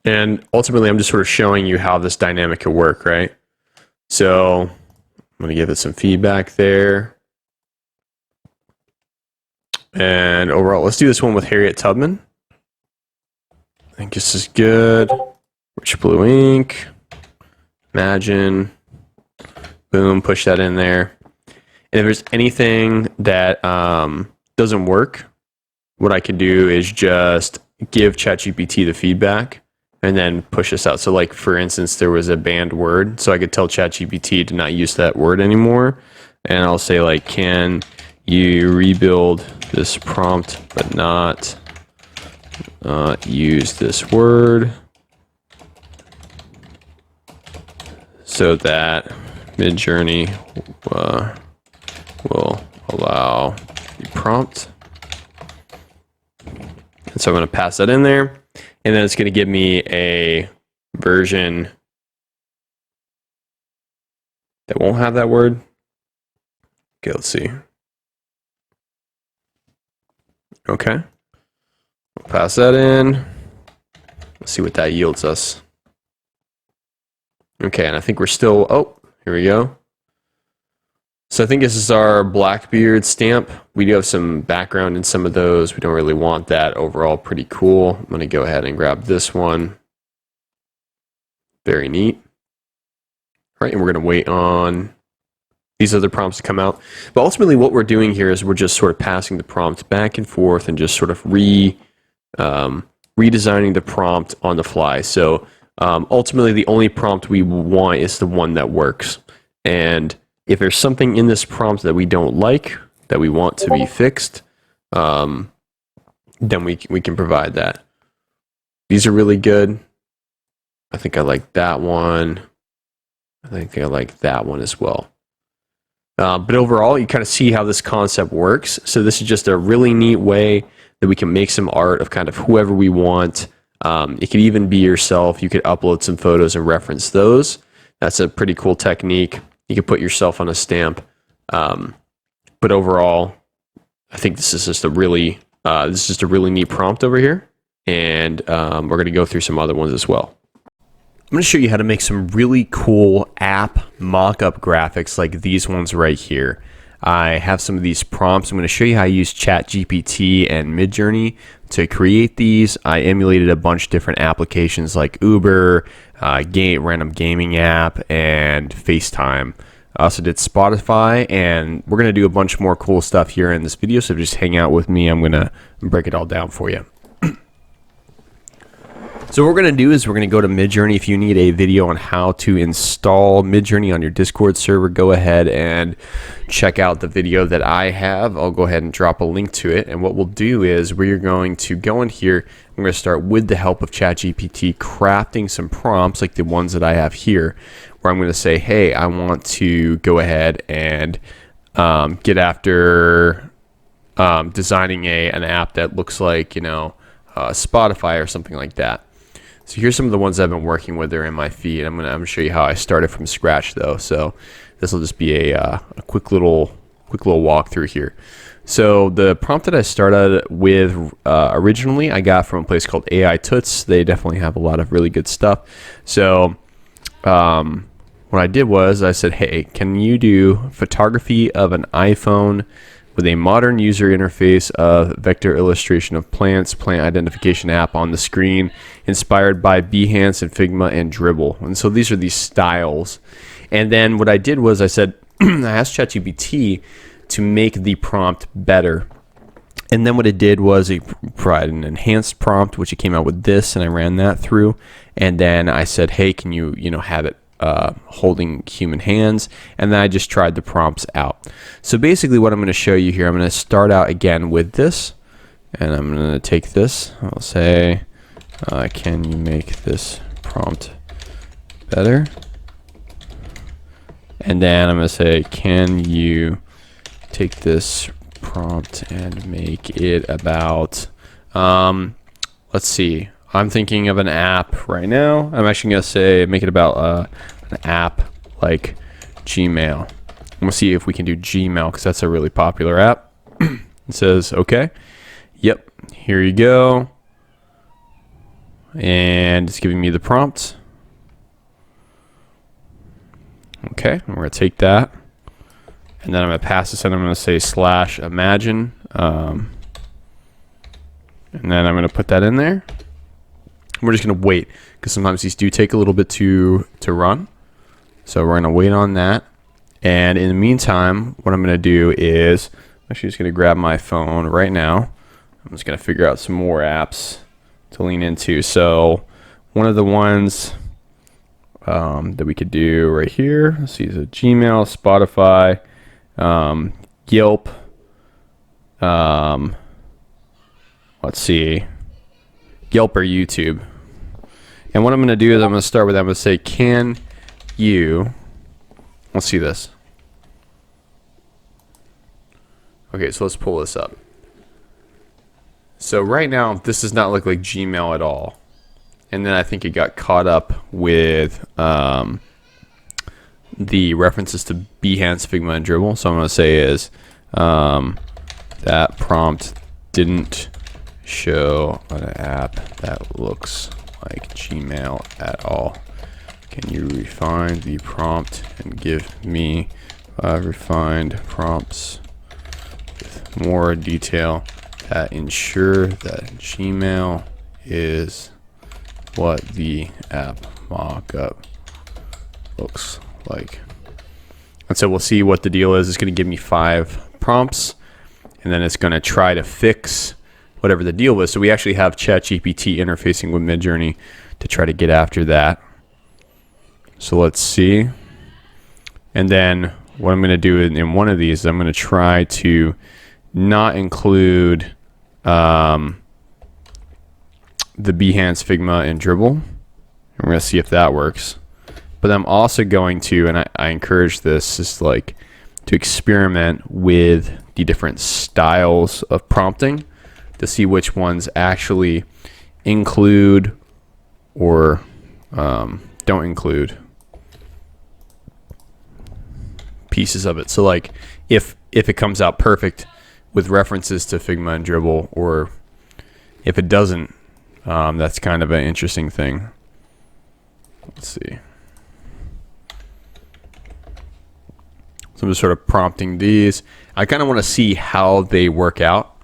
And ultimately, I'm just sort of showing you how this dynamic could work, right? So I'm going to give it some feedback there. And overall, let's do this one with Harriet Tubman. I think this is good. Rich blue ink. Imagine. Boom, push that in there. And if there's anything that doesn't work, what I can do is just give ChatGPT the feedback and then push this out. So like, for instance, there was a banned word. So I could tell ChatGPT to not use that word anymore. And I'll say like, can you rebuild this prompt, but not use this word so that Midjourney will allow the prompt. And so I'm going to pass that in there, and then it's going to give me a version that won't have that word. Okay, let's see. Okay, we'll pass that in. Let's see what that yields us. Okay, and I think we're still, oh, here we go. So I think this is our Blackbeard stamp. We do have some background in some of those. We don't really want that. Overall, pretty cool. I'm going to go ahead and grab this one. Very neat. All right, and we're going to wait on these other prompts to come out. But ultimately, what we're doing here is we're just sort of passing the prompt back and forth and just sort of redesigning the prompt on the fly. So ultimately, the only prompt we want is the one that works. And if there's something in this prompt that we don't like, that we want to be fixed, then we can provide that. These are really good. I think I like that one. I think I like that one as well. But overall, you kind of see how this concept works. So this is just a really neat way that we can make some art of kind of whoever we want. It could even be yourself. You could upload some photos and reference those. That's a pretty cool technique. You could put yourself on a stamp. But overall, I think this is just a really neat prompt over here. And we're going to go through some other ones as well. I'm going to show you how to make some really cool app mock-up graphics like these ones right here. I have some of these prompts. I'm going to show you how I use ChatGPT and Midjourney to create these. I emulated a bunch of different applications like Uber, random gaming app, and FaceTime. I also did Spotify, and we're going to do a bunch more cool stuff here in this video, so just hang out with me. I'm going to break it all down for you. So what we're going to do is we're going to go to Midjourney. If you need a video on how to install Midjourney on your Discord server, go ahead and check out the video that I have. I'll go ahead and drop a link to it. And what we'll do is we're going to go in here. I'm going to start with the help of ChatGPT crafting some prompts like the ones that I have here, where I'm going to say, hey, I want to go ahead and get after designing an app that looks like, Spotify or something like that. So here's some of the ones I've been working with there in my feed. I'm gonna show you how I started from scratch though. So this will just be a quick little walkthrough here. So the prompt that I started with originally, I got from a place called AI Toots. They definitely have a lot of really good stuff. So what I did was I said, hey, can you do photography of an iPhone with a modern user interface of vector illustration of plants, plant identification app on the screen, inspired by Behance and Figma and Dribbble. And so these are these styles. And then what I did was I said, I asked ChatGPT to make the prompt better. And then what it did was it provided an enhanced prompt, which it came out with this, and I ran that through. And then I said, hey, can you have it holding human hands, and then I just tried the prompts out. So basically what I'm going to show you here, I'm going to start out again with this, and I'm going to take this. I'll say, can you make this prompt better. And then I'm going to say, can you take this prompt and make it about, let's see, I'm thinking of an app right now. I'm actually going to say, make it about an app like Gmail. We'll see if we can do Gmail because that's a really popular app. It says, okay, yep, here you go. And it's giving me the prompt. Okay, and we're going to take that. And then I'm going to pass this in. I'm going to say /imagine. And then I'm going to put that in there. We're just going to wait because sometimes these do take a little bit to run. So we're going to wait on that. And in the meantime, what I'm going to do is I'm actually just going to grab my phone right now. I'm just going to figure out some more apps to lean into. So one of the ones that we could do right here, let's see, is a Gmail, Spotify, Yelp, let's see, Yelp or YouTube. And what I'm going to do is I'm going to start with, I'm going to say, can you, let's see this. Okay, so let's pull this up. So right now, this does not look like Gmail at all. And then I think it got caught up with the references to Behance, Figma, and Dribbble. So I'm going to say is that prompt didn't show an app that looks like Gmail at all. Can you refine the prompt and give me refined prompts with more detail that ensure that Gmail is what the app mockup looks like? And so we'll see what the deal is. It's going to give me 5 prompts, and then it's going to try to fix whatever the deal was. So we actually have ChatGPT interfacing with Midjourney to try to get after that. So let's see. And then what I'm going to do in one of these is I'm going to try to not include the Behance, Figma, and Dribbble. And we're going to see if that works. But I'm also going to, and I encourage this, is like to experiment with the different styles of prompting to see which ones actually include or don't include pieces of it. So like if it comes out perfect with references to Figma and Dribbble, or if it doesn't, that's kind of an interesting thing. Let's see. So I'm just sort of prompting these. I kind of want to see how they work out,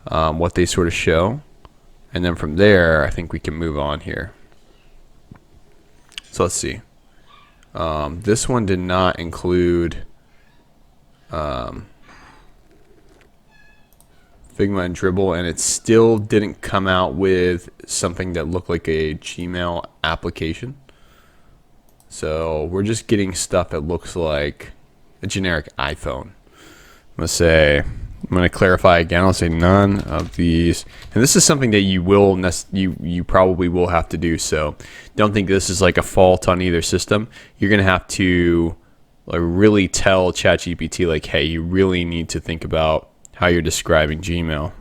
what they sort of show. And then from there, I think we can move on here. So let's see. This one did not include Figma and Dribbble, and it still didn't come out with something that looked like a Gmail application. So we're just getting stuff that looks like a generic iPhone. I'm going to clarify again. I'll say none of these. And this is something that you probably will have to do. So don't think this is like a fault on either system. You're going to have to like really tell ChatGPT like, hey, you really need to think about how you're describing Gmail.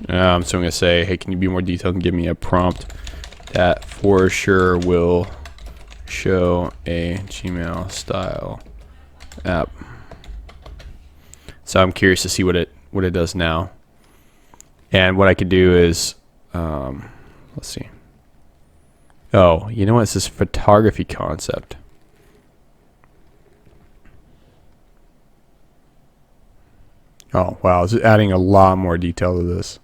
So I'm going to say, hey, can you be more detailed and give me a prompt that for sure will show a Gmail style app. So I'm curious to see what it does now. And what I could do is, let's see. Oh, you know what? It's this photography concept. Oh, wow. It's adding a lot more detail to this.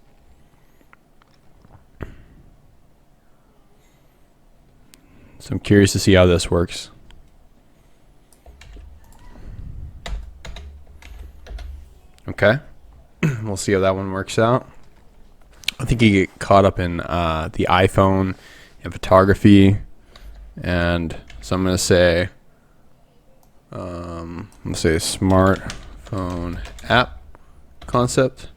So I'm curious to see how this works. Okay. We'll see how that one works out. I think you get caught up in the iPhone and photography. And so I'm going to say, Let's say a smartphone app concept.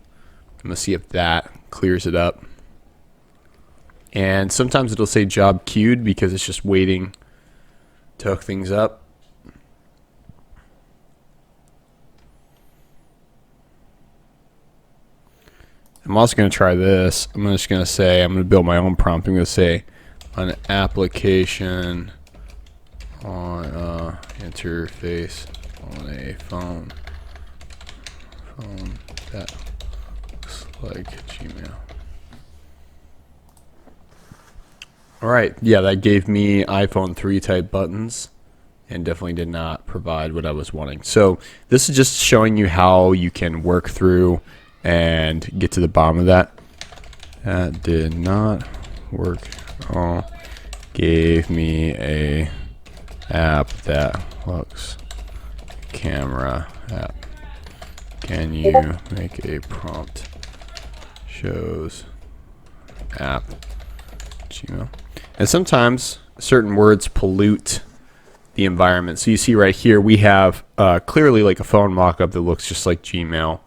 I'm gonna see if that clears it up. And sometimes it'll say job queued because it's just waiting to hook things up. I'm also going to try this. I'm just going to say, I'm going to build my own prompt. I'm going to say an application on interface on a phone that looks like Gmail. All right, yeah, that gave me iPhone 3 type buttons and definitely did not provide what I was wanting. So this is just showing you how you can work through and get to the bottom of that. That did not work at all. Gave me a app that looks camera app. Can you make a prompt shows app Gmail? And sometimes certain words pollute the environment. So you see right here we have clearly like a phone mockup that looks just like Gmail.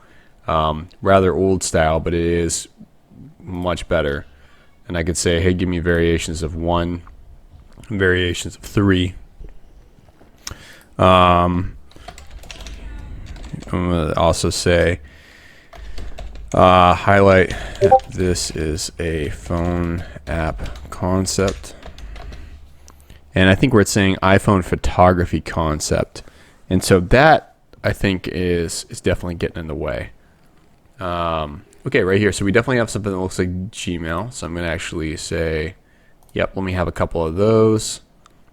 Rather old style, but it is much better. And I could say, hey, give me variations of 1, variations of 3. I'm going to also say, highlight this is a phone app concept. And I think we're saying iPhone photography concept. And so that, I think, is definitely getting in the way. Okay, right here. So we definitely have something that looks like Gmail. So I'm going to actually say, yep, let me have a couple of those.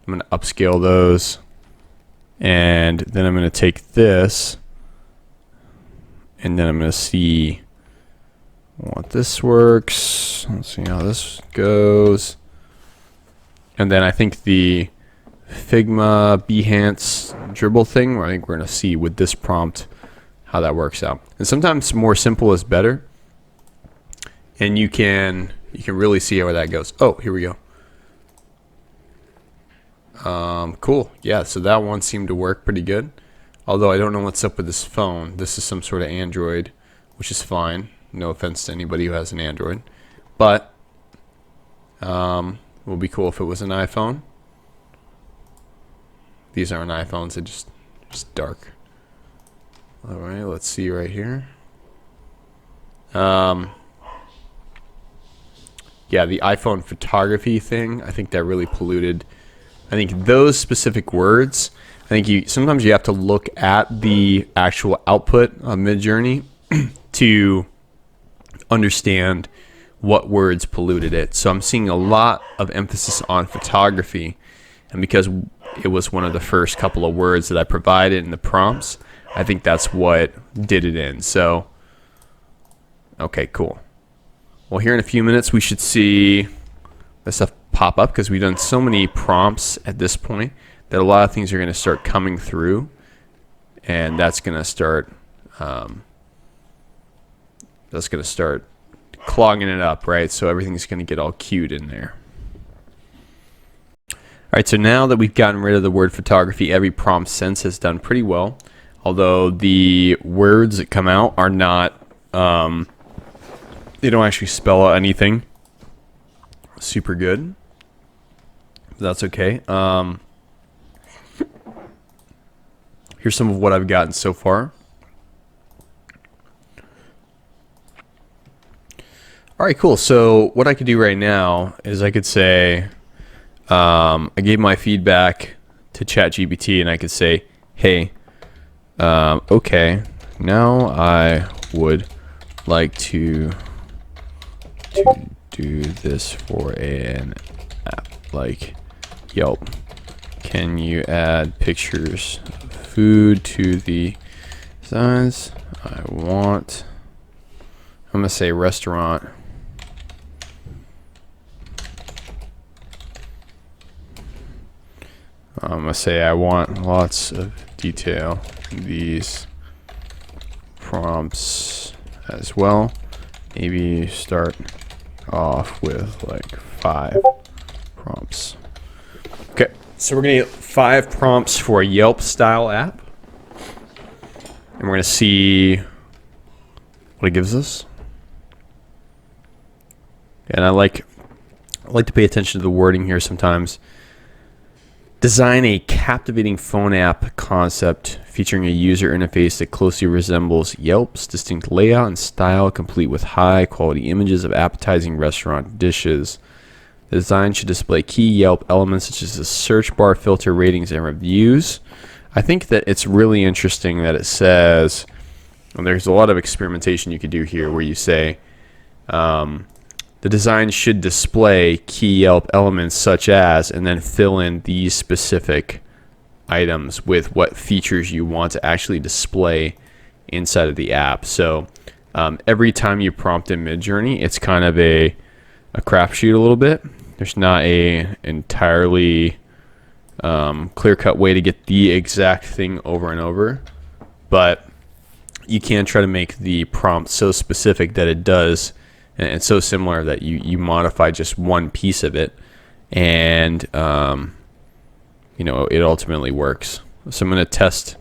I'm going to upscale those. And then I'm going to take this. And then I'm going to see what this works. Let's see how this goes. And then I think the Figma Behance dribble thing, I think we're going to see with this prompt how that works out. And sometimes more simple is better. And you can really see how that goes. Oh, here we go. Cool. Yeah, so that one seemed to work pretty good. Although I don't know what's up with this phone. This is some sort of Android, which is fine. No offense to anybody who has an Android. But it would be cool if it was an iPhone. These aren't iPhones, they're just dark. All right, let's see right here. Yeah, the iPhone photography thing, I think that really polluted. I think those specific words, I think sometimes you have to look at the actual output of Midjourney to understand what words polluted it. So I'm seeing a lot of emphasis on photography, and because it was one of the first couple of words that I provided in the prompts, I think that's what did it in. So, okay, cool. Well, here in a few minutes, we should see this stuff pop up because we've done so many prompts at this point that a lot of things are going to start coming through, and that's going to start clogging it up, right? So everything's going to get all queued in there. All right, so now that we've gotten rid of the word photography, every prompt since has done pretty well. Although the words that come out are not, they don't actually spell out anything super good. That's okay. Here's some of what I've gotten so far. All right, cool. So what I could do right now is I could say, I gave my feedback to ChatGPT and I could say, hey, okay, now I would like to do this for an app like Yelp. Can you add pictures of food to the designs? I'm gonna say restaurant. I'm gonna say I want lots of detail in these prompts as well. Maybe start off with like 5 prompts. Okay, So we're going to get 5 prompts for a Yelp style app. And we're going to see what it gives us. And I like to pay attention to the wording here sometimes. Design a captivating phone app concept featuring a user interface that closely resembles Yelp's distinct layout and style, complete with high quality images of appetizing restaurant dishes. The design should display key Yelp elements such as the search bar, filter, ratings, and reviews. I think that it's really interesting that it says, and there's a lot of experimentation you could do here where you say, the design should display key Yelp elements such as, and then fill in these specific items with what features you want to actually display inside of the app. So every time you prompt in Midjourney, it's kind of a crapshoot a little bit. There's not a entirely clear-cut way to get the exact thing over and over, but you can try to make the prompt so specific that it does, and so similar that you modify just one piece of it, and it ultimately works. So I'm going to test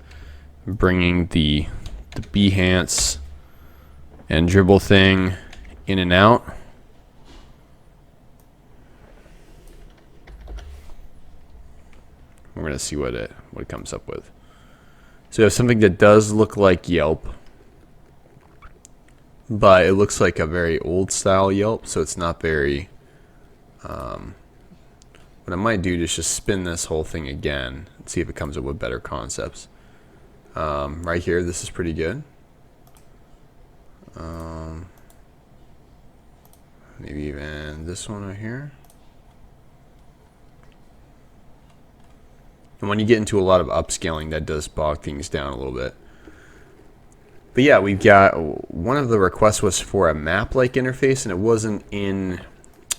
bringing the Behance and Dribble thing in and out. We're going to see what it comes up with. So we have something that does look like Yelp, but it looks like a very old style Yelp, so it's not very what I might do is just spin this whole thing again and see if it comes up with better concepts. Right here, this is pretty good. Maybe even this one right here. And when you get into a lot of upscaling, that does bog things down a little bit. But yeah, we've got, one of the requests was for a map-like interface, and it wasn't in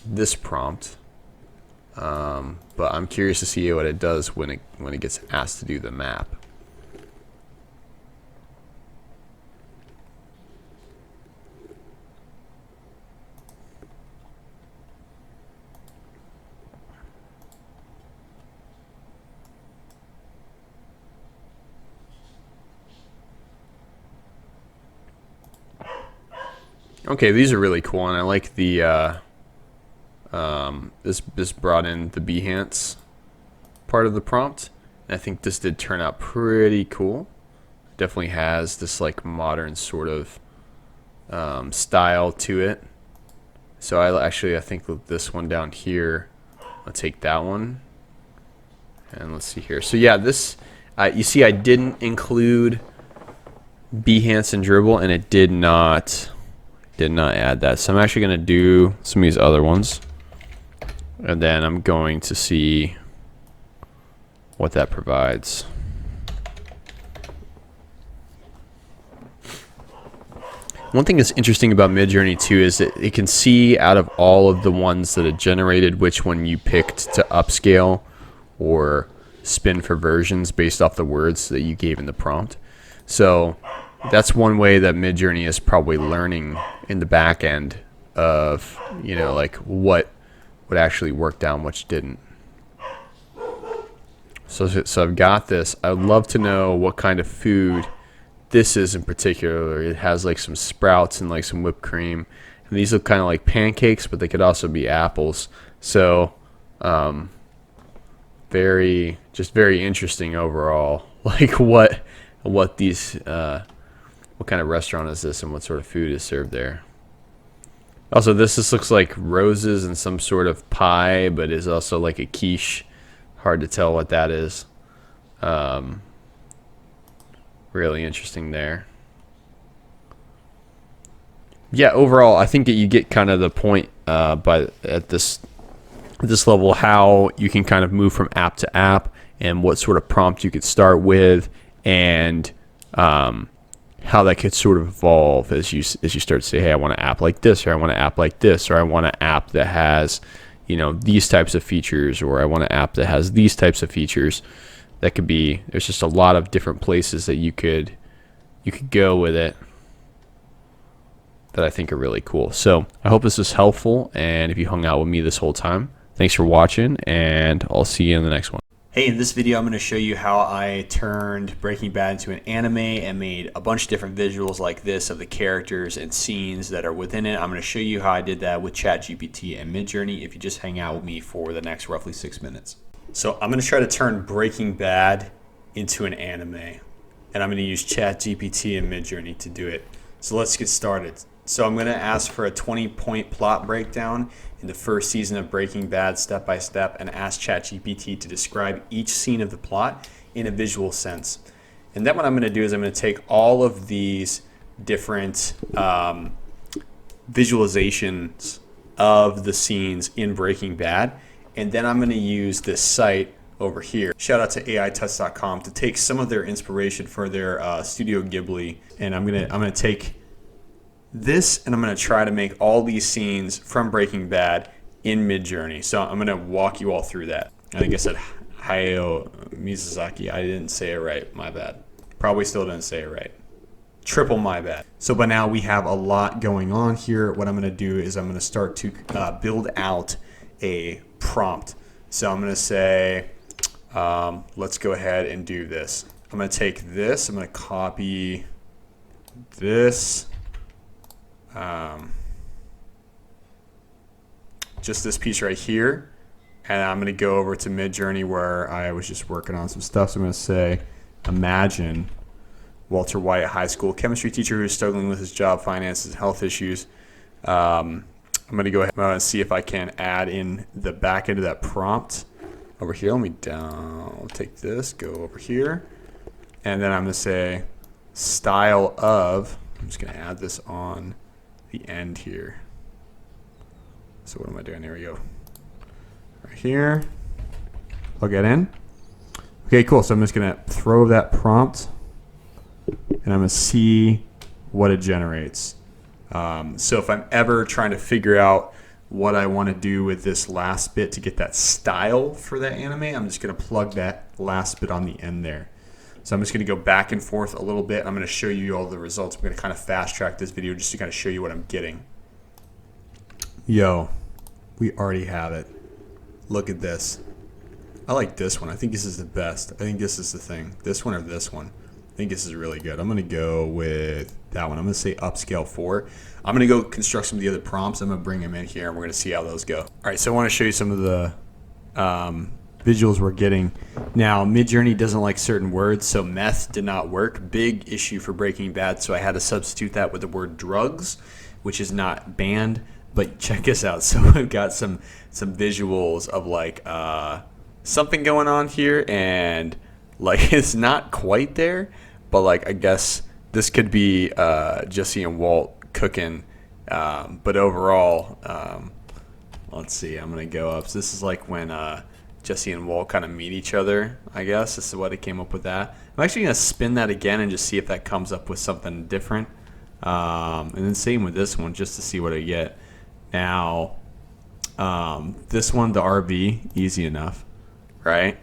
this prompt. But I'm curious to see what it does when it gets asked to do the map. Okay, these are really cool, and I like the this brought in the Behance part of the prompt. And I think this did turn out pretty cool. Definitely has this like modern sort of style to it. So I think with this one down here, I'll take that one, and let's see here. So yeah, this you see I didn't include Behance and Dribble, and it did not add that. So I'm actually going to do some of these other ones, and then I'm going to see what that provides. One thing that's interesting about Midjourney too is that it can see out of all of the ones that it generated which one you picked to upscale or spin for versions based off the words that you gave in the prompt. So that's one way that Midjourney is probably learning in the back end of, like what would actually work down, which didn't. So I've got this. I'd love to know what kind of food this is in particular. It has like some sprouts and like some whipped cream. And these look kind of like pancakes, but they could also be apples. So very interesting overall. Like what these what kind of restaurant is this, and what sort of food is served there? Also, this looks like roses and some sort of pie, but is also like a quiche. Hard to tell what that is. Really interesting there. Yeah, overall, I think that you get kind of the point at this level how you can kind of move from app to app, and what sort of prompt you could start with, and how that could sort of evolve as you start to say, hey, I want an app like this, or I want an app like this, or I want an app that has, these types of features, or I want an app that has these types of features. That could be, there's just a lot of different places that you could go with it that I think are really cool. So I hope this was helpful, and if you hung out with me this whole time, thanks for watching, and I'll see you in the next one. Hey, in this video, I'm going to show you how I turned Breaking Bad into an anime and made a bunch of different visuals like this of the characters and scenes that are within it. I'm going to show you how I did that with ChatGPT and Midjourney if you just hang out with me for the next roughly 6 minutes. So I'm going to try to turn Breaking Bad into an anime, and I'm going to use ChatGPT and Midjourney to do it. So let's get started. So I'm going to ask for a 20-point plot breakdown in the first season of Breaking Bad step by step and ask ChatGPT to describe each scene of the plot in a visual sense. And then what I'm going to do is I'm going to take all of these different visualizations of the scenes in Breaking Bad, and then I'm going to use this site over here. Shout out to AITuts.com to take some of their inspiration for their Studio Ghibli, and I'm gonna take this and I'm going to try to make all these scenes from Breaking Bad in Midjourney. So I'm going to walk you all through that. I think I said Hayao Miyazaki. I didn't say it right. My bad. Probably still didn't say it right. Triple my bad. So by now we have a lot going on here. What I'm going to do is I'm going to start to build out a prompt. So I'm going to say, let's go ahead and do this. I'm going to take this. I'm going to copy this. Just this piece right here, and I'm going to go over to Midjourney where I was just working on some stuff. So I'm going to say, imagine Walter White, a high school chemistry teacher who's struggling with his job, finances, and health issues. I'm going to go ahead and see if I can add in the back end of that prompt over here. Let me take this, go over here, and then I'm going to say style of, I'm just going to add this on the end here. So what am I doing? Here we go. Right here. Plug that in. Okay, cool. So I'm just going to throw that prompt, and I'm going to see what it generates. So if I'm ever trying to figure out what I want to do with this last bit to get that style for that anime, I'm just going to plug that last bit on the end there. So I'm just going to go back and forth a little bit. I'm going to show you all the results. I'm going to kind of fast track this video just to kind of show you what I'm getting. Yo, we already have it. Look at this. I like this one. I think this is the best. I think this is the thing. This one or this one. I think this is really good. I'm going to go with that one. I'm going to say upscale 4. I'm going to go construct some of the other prompts. I'm going to bring them in here and we're going to see how those go. All right, so I want to show you some of the visuals we're getting. Now, Midjourney doesn't like certain words, so meth did not work. Big issue for Breaking Bad, so I had to substitute that with the word drugs, which is not banned. But check this out. So I've got some visuals of like something going on here, and like it's not quite there, but like I guess this could be Jesse and Walt cooking. But overall, let's see. I'm gonna go up. So this is like when Jesse and Walt kind of meet each other. I guess this is what I came up with that. I'm actually gonna spin that again and just see if that comes up with something different. And then same with this one, just to see what I get. Now, this one, the RV, easy enough, right?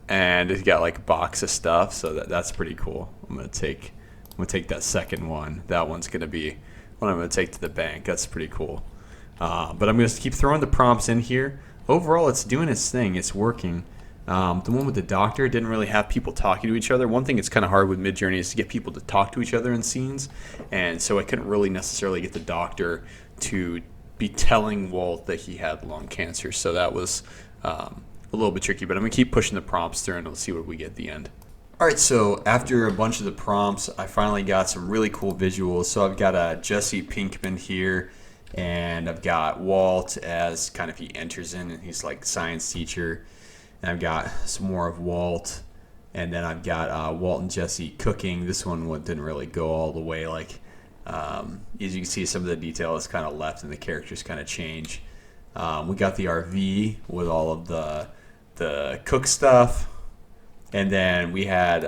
And it's got like a box of stuff, so that's pretty cool. I'm gonna take that second one. That one's gonna be what I'm gonna take to the bank. That's pretty cool. But I'm gonna keep throwing the prompts in here. Overall, it's doing its thing. It's working. The one with the doctor didn't really have people talking to each other. One thing that's kind of hard with Midjourney is to get people to talk to each other in scenes, and so I couldn't really necessarily get the doctor to be telling Walt that he had lung cancer. So that was a little bit tricky, but I'm going to keep pushing the prompts through and we'll see what we get at the end. All right, so after a bunch of the prompts, I finally got some really cool visuals. So I've got Jesse Pinkman here, and I've got Walt as kind of he enters in, and he's like science teacher. And I've got some more of Walt, and then I've got Walt and Jesse cooking. This one didn't really go all the way. Like as you can see, some of the detail is kind of left, and the characters kind of change. We got the RV with all of the cook stuff, and then we had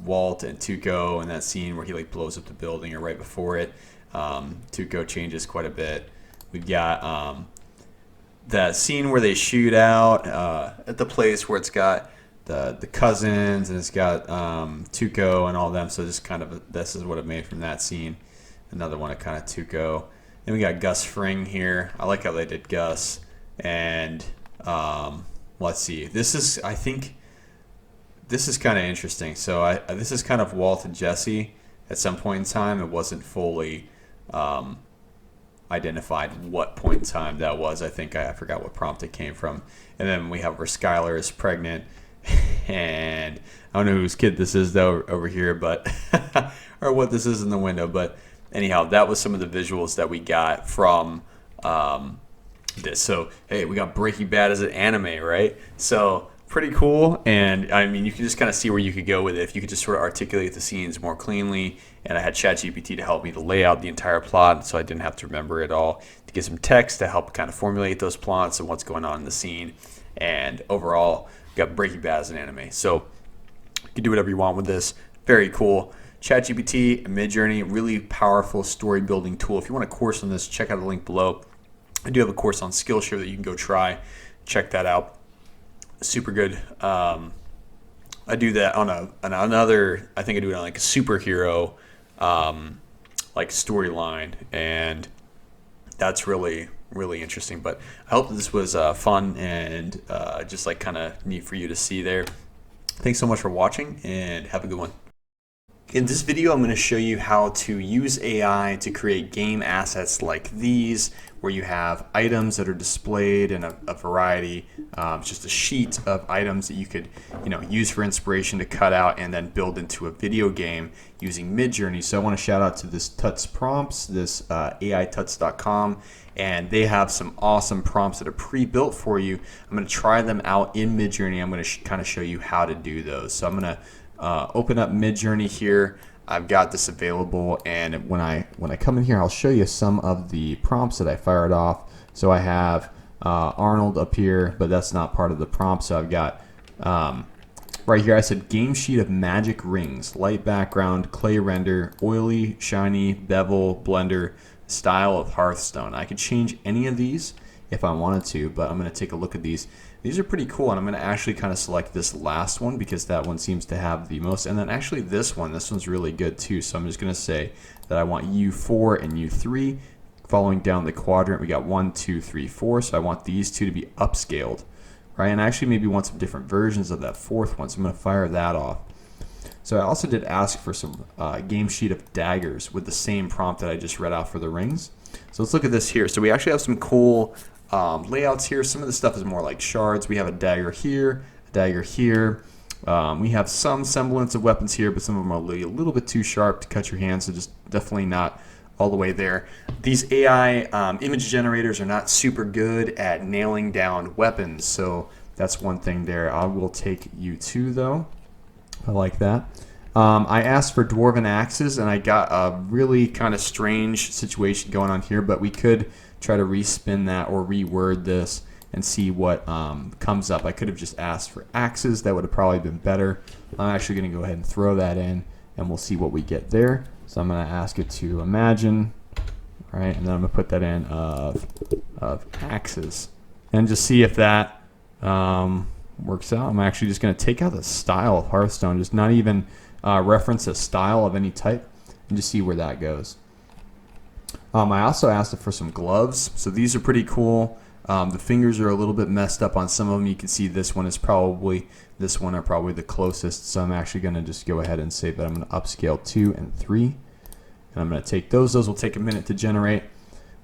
Walt and Tuco in that scene where he like blows up the building, or right before it. Tuco changes quite a bit. We've got that scene where they shoot out at the place where it's got the cousins, and it's got Tuco and all of them. So just kind of this is what it made from that scene. Another one of kind of Tuco. Then we got Gus Fring here. I like how they did Gus. And let's see. This is, I think, this is kind of interesting. So this is kind of Walt and Jesse at some point in time. It wasn't fully identified what point in time that was. I think I forgot what prompt it came from. And then we have where Skylar is pregnant. And I don't know whose kid this is though over here, but or what this is in the window. But anyhow, that was some of the visuals that we got from this. So hey, we got Breaking Bad as an anime, right? So pretty cool. And I mean, you can just kind of see where you could go with it if you could just sort of articulate the scenes more cleanly. And I had ChatGPT to help me to lay out the entire plot, so I didn't have to remember it all, to get some text to help kind of formulate those plots and what's going on in the scene. And overall, we got Breaking Bad as an anime. So you can do whatever you want with this. Very cool. ChatGPT and Midjourney, really powerful story building tool. If you want a course on this, check out the link below. I do have a course on Skillshare that you can go try. Check that out. Super good. I do that on another. I think I do it on like a superhero, like storyline, and that's really interesting. But I hope that this was fun and just like kind of neat for you to see there. Thanks so much for watching, and have a good one. In this video, I'm going to show you how to use AI to create game assets like these, where you have items that are displayed in a variety. It's just a sheet of items that you could, use for inspiration to cut out and then build into a video game using Midjourney. So I want to shout out to this Tuts Prompts, this AItuts.com, and they have some awesome prompts that are pre-built for you. I'm going to try them out in Midjourney. I'm going to kind of show you how to do those. So I'm going to open up Midjourney here. I've got this available, and when I come in here, I'll show you some of the prompts that I fired off. So I have Arnold up here, but that's not part of the prompt. So I've got right here, I said game sheet of magic rings, light background, clay render, oily, shiny, bevel, blender, style of Hearthstone. I could change any of these if I wanted to, but I'm going to take a look at these. These are pretty cool, and I'm going to actually kind of select this last one because that one seems to have the most. And then actually this one's really good too. So I'm just going to say that I want U4 and U3. Following down the quadrant, we got 1, 2, 3, 4. So I want these two to be upscaled, right? And I actually maybe want some different versions of that fourth one. So I'm going to fire that off. So I also did ask for some game sheet of daggers with the same prompt that I just read out for the rings. So let's look at this here. So we actually have some cool layouts here. Some of the stuff is more like shards. We have a dagger here, a dagger here. We have some semblance of weapons here, but some of them are a little bit too sharp to cut your hands, so just definitely not all the way there. These AI image generators are not super good at nailing down weapons, so that's one thing there. I will take U2 though. I like that. I asked for dwarven axes, and I got a really kind of strange situation going on here, but we could try to respin that or reword this and see what comes up. I could have just asked for axes. That would have probably been better. I'm actually going to go ahead and throw that in, and we'll see what we get there. So I'm going to ask it to imagine, right? And then I'm going to put that in of axes and just see if that works out. I'm actually just going to take out the style of Hearthstone, just not even reference a style of any type, and just see where that goes. I also asked it for some gloves. So these are pretty cool. The fingers are a little bit messed up on some of them. You can see this one are probably the closest. So I'm actually going to just go ahead and say that I'm going to upscale 2 and 3. And I'm going to take those. Those will take a minute to generate.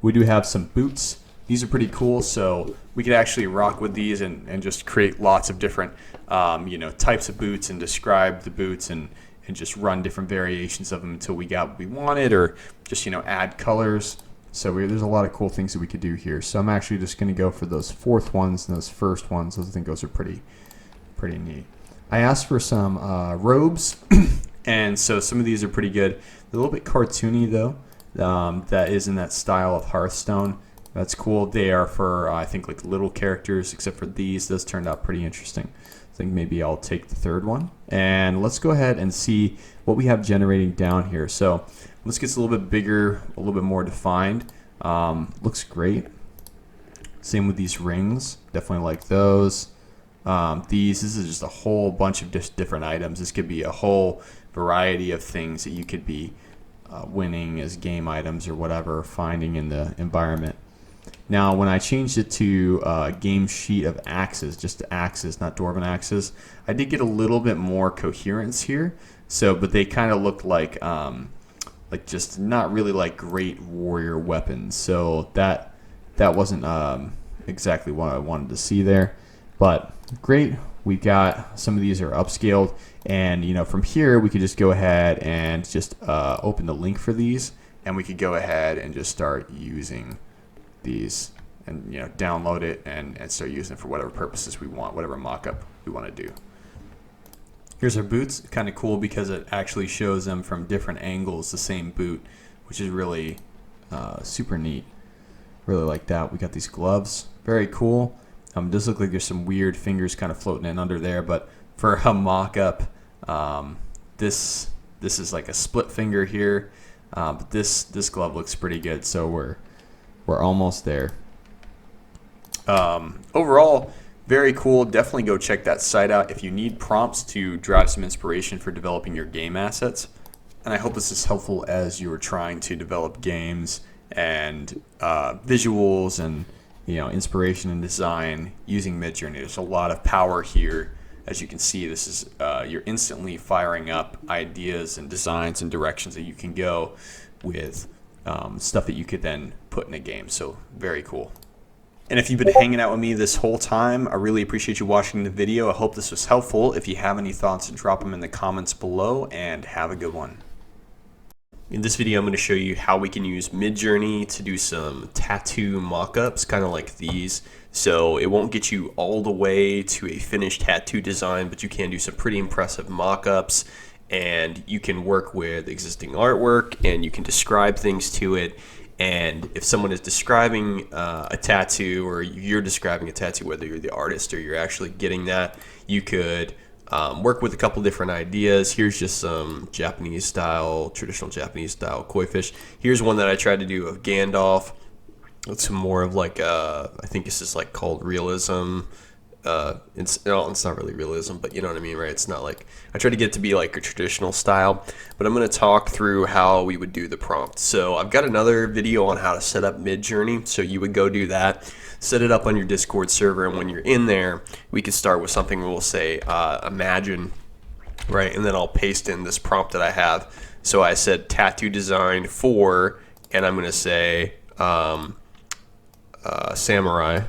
We do have some boots. These are pretty cool. So we could actually rock with these and just create lots of different types of boots and describe the boots and just run different variations of them until we got what we wanted, or just add colors. So there's a lot of cool things that we could do here. So I'm actually just going to go for those fourth ones and those first ones. I think those are pretty neat. I asked for some robes, and so some of these are pretty good. They're a little bit cartoony though. That is in that style of Hearthstone. That's cool. They are for I think like little characters, except for these. Those turned out pretty interesting. I think maybe I'll take the third one, and let's go ahead and see what we have generating down here. So this gets a little bit bigger, a little bit more defined. Looks great. Same with these rings, definitely like those. This is just a whole bunch of different items. This could be a whole variety of things that you could be winning as game items or whatever, finding in the environment. Now, when I changed it to game sheet of axes, just axes, not dwarven axes, I did get a little bit more coherence here. So, but they kind of looked like just not really like great warrior weapons. So that wasn't exactly what I wanted to see there. But great, we got some of these are upscaled, and from here we could just go ahead and just open the link for these, and we could go ahead and just start using these and download it and start using it for whatever purposes we want, whatever mock-up we want to do. Here's our boots. Kind of cool because it actually shows them from different angles, the same boot, which is really super neat. Really like that. We got these gloves, very cool. Does look like there's some weird fingers kind of floating in under there, but for a mock-up, this is like a split finger here, but this glove looks pretty good, so we're almost there. Overall, very cool. Definitely go check that site out if you need prompts to drive some inspiration for developing your game assets. And I hope this is helpful as you are trying to develop games and visuals and inspiration and design using Midjourney. There's a lot of power here. As you can see, this is you're instantly firing up ideas and designs and directions that you can go with stuff that you could then put in a game. So very cool. And if you've been hanging out with me this whole time, I really appreciate you watching the video. I hope this was helpful. If you have any thoughts, drop them in the comments below, and have a good one. In this video, I'm going to show you how we can use Midjourney to do some tattoo mock-ups, kind of like these. So it won't get you all the way to a finished tattoo design, but you can do some pretty impressive mock-ups, and you can work with existing artwork, and you can describe things to it. And if someone is describing a tattoo, or you're describing a tattoo, whether you're the artist or you're actually getting that, you could work with a couple different ideas. Here's just some Japanese style, traditional Japanese style koi fish. Here's one that I tried to do of Gandalf. It's more of like, I think this is like called realism. It's not really realism, but you know what I mean, right? It's not like, I try to get it to be like a traditional style, but I'm going to talk through how we would do the prompt. So I've got another video on how to set up Midjourney. So you would go do that, set it up on your Discord server, and when you're in there, we can start with something we'll say, imagine, right? And then I'll paste in this prompt that I have. So I said tattoo design for, and I'm going to say samurai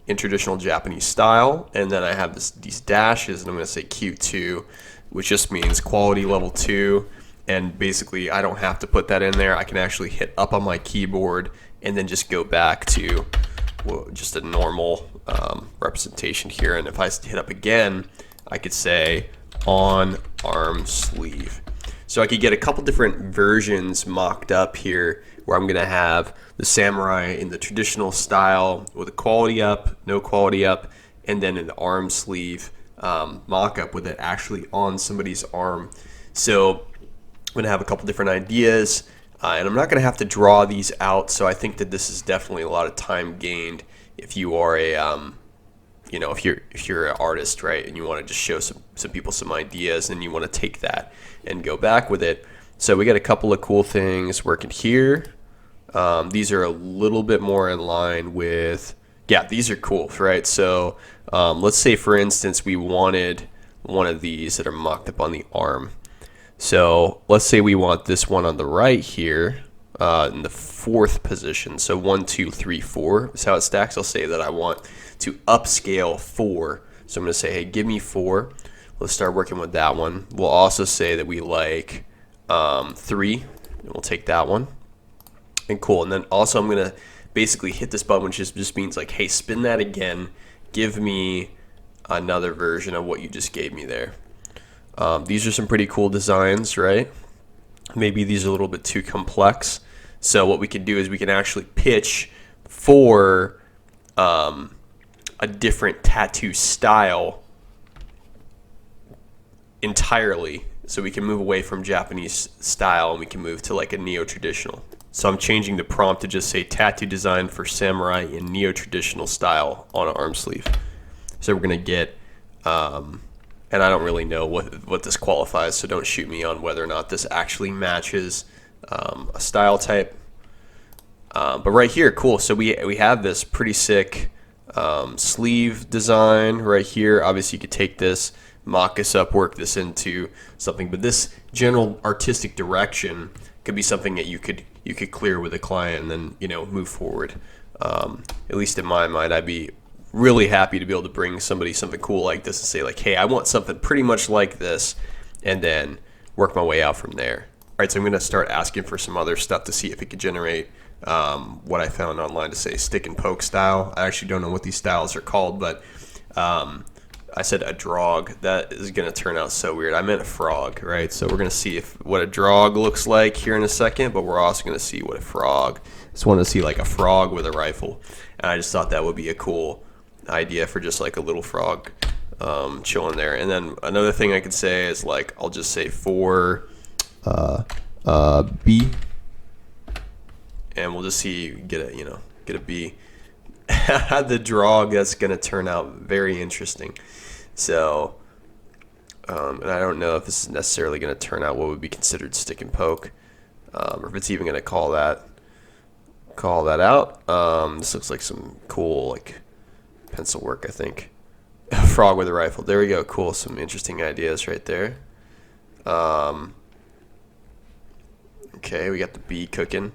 in traditional Japanese style, and then I have these dashes, and I'm going to say Q2, which just means quality level 2, and basically I don't have to put that in there. I can actually hit up on my keyboard and then just go back to just a normal representation here, and if I hit up again, I could say on arm sleeve. So I could get a couple different versions mocked up here where I'm going to have the samurai in the traditional style with a quality up, no quality up, and then an arm sleeve mock-up with it actually on somebody's arm. So I'm going to have a couple different ideas, and I'm not going to have to draw these out, so I think that this is definitely a lot of time gained if you are a if you're an artist, right, and you want to just show some people some ideas, and you want to take that and go back with it. So we got a couple of cool things working here. These are a little bit more in line with, yeah, these are cool, right? So let's say, for instance, we wanted one of these that are mocked up on the arm. So let's say we want this one on the right here in the 4th position. So 1, 2, 3, 4 is how it stacks. I'll say that I want to upscale 4. So I'm going to say, hey, give me 4. Let's start working with that one. We'll also say that we like 3, and we'll take that one. And cool. And then also I'm going to basically hit this button, which just means like, hey, spin that again. Give me another version of what you just gave me there. These are some pretty cool designs, right? Maybe these are a little bit too complex. So what we can do is we can actually pitch for a different tattoo style entirely. So we can move away from Japanese style and we can move to like a neo-traditional. So I'm changing the prompt to just say tattoo design for samurai in neo-traditional style on an arm sleeve. So we're going to get, and I don't really know what this qualifies, so don't shoot me on whether or not this actually matches a style type. But right here, cool. So we have this pretty sick sleeve design right here. Obviously, you could take this, mock this up, work this into something. But this general artistic direction could be something that you could clear with a client and then move forward. At least in my mind, I'd be really happy to be able to bring somebody something cool like this and say like, hey, I want something pretty much like this, and then work my way out from there. All right, so I'm going to start asking for some other stuff to see if it could generate what I found online to say stick and poke style. I actually don't know what these styles are called, but I said a drog. That is going to turn out so weird. I meant a frog, right? So we're going to see what a drog looks like here in a second, but we're also going to see what a frog. Just wanted to see like a frog with a rifle, and I just thought that would be a cool idea for just like a little frog chilling there. And then another thing I could say is like I'll just say for B, and we'll just see get a B. The drog, that's gonna turn out very interesting. So and I don't know if this is necessarily gonna turn out what would be considered stick and poke, or if it's even gonna call that out. This looks like some cool like pencil work, I think. A frog with a rifle. There we go. Cool. Some interesting ideas right there. Okay, we got the bee cooking.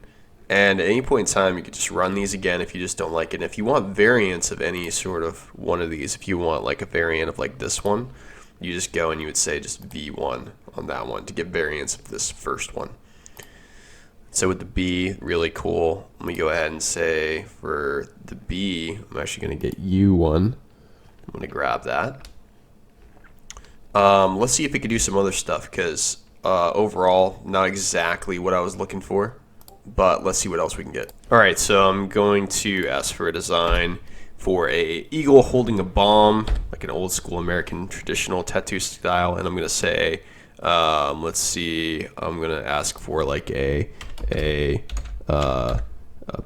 And at any point in time, you could just run these again if you just don't like it. And if you want variants of any sort of one of these, if you want like a variant of like this one, you just go and you would say just V1 on that one to get variants of this first one. So with the B, really cool. Let me go ahead and say for the B, I'm actually going to get U1. I'm going to grab that. Let's see if we could do some other stuff, because overall, not exactly what I was looking for, but let's see what else we can get. All right, so I'm going to ask for a design for a eagle holding a bomb, like an old school American traditional tattoo style, and I'm going to say, let's see, I'm going to ask for like a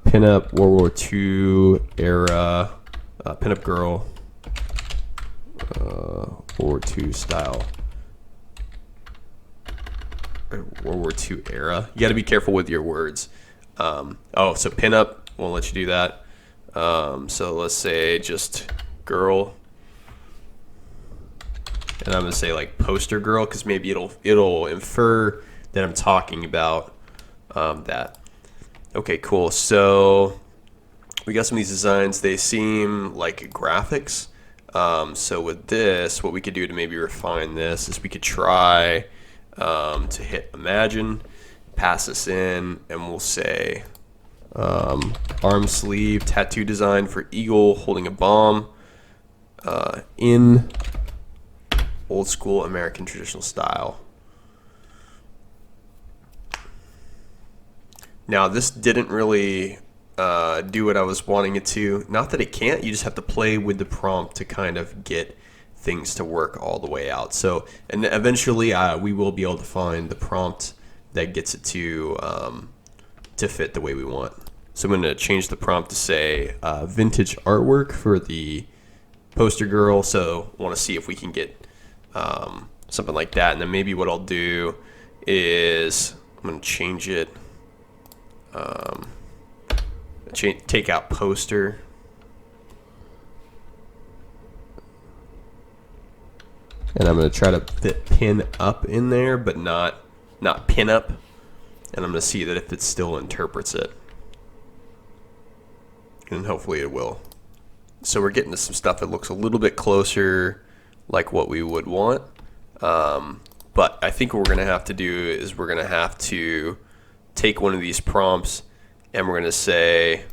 pinup World War II era pinup girl World War II style, World War II era. You got to be careful with your words. So pinup won't let you do that. So let's say just girl, and I'm gonna say like poster girl, because maybe it'll infer that I'm talking about that. Okay, cool. So we got some of these designs. They seem like graphics. So with this, what we could do to maybe refine this is we could try to hit imagine, pass this in, and we'll say arm sleeve tattoo design for eagle holding a bomb in old school American traditional style. Now this didn't really do what I was wanting it to. Not that it can't, you just have to play with the prompt to kind of get things to work all the way out. So, and eventually we will be able to find the prompt that gets it to fit the way we want. So I'm going to change the prompt to say vintage artwork for the poster girl. So I want to see if we can get something like that. And then maybe what I'll do is I'm going to change it. Take out poster. And I'm going to try to fit pin up in there, but not pin up. And I'm going to see that if it still interprets it. And hopefully it will. So we're getting to some stuff that looks a little bit closer like what we would want. But I think what we're going to have to do is we're going to have to take one of these prompts and we're going to say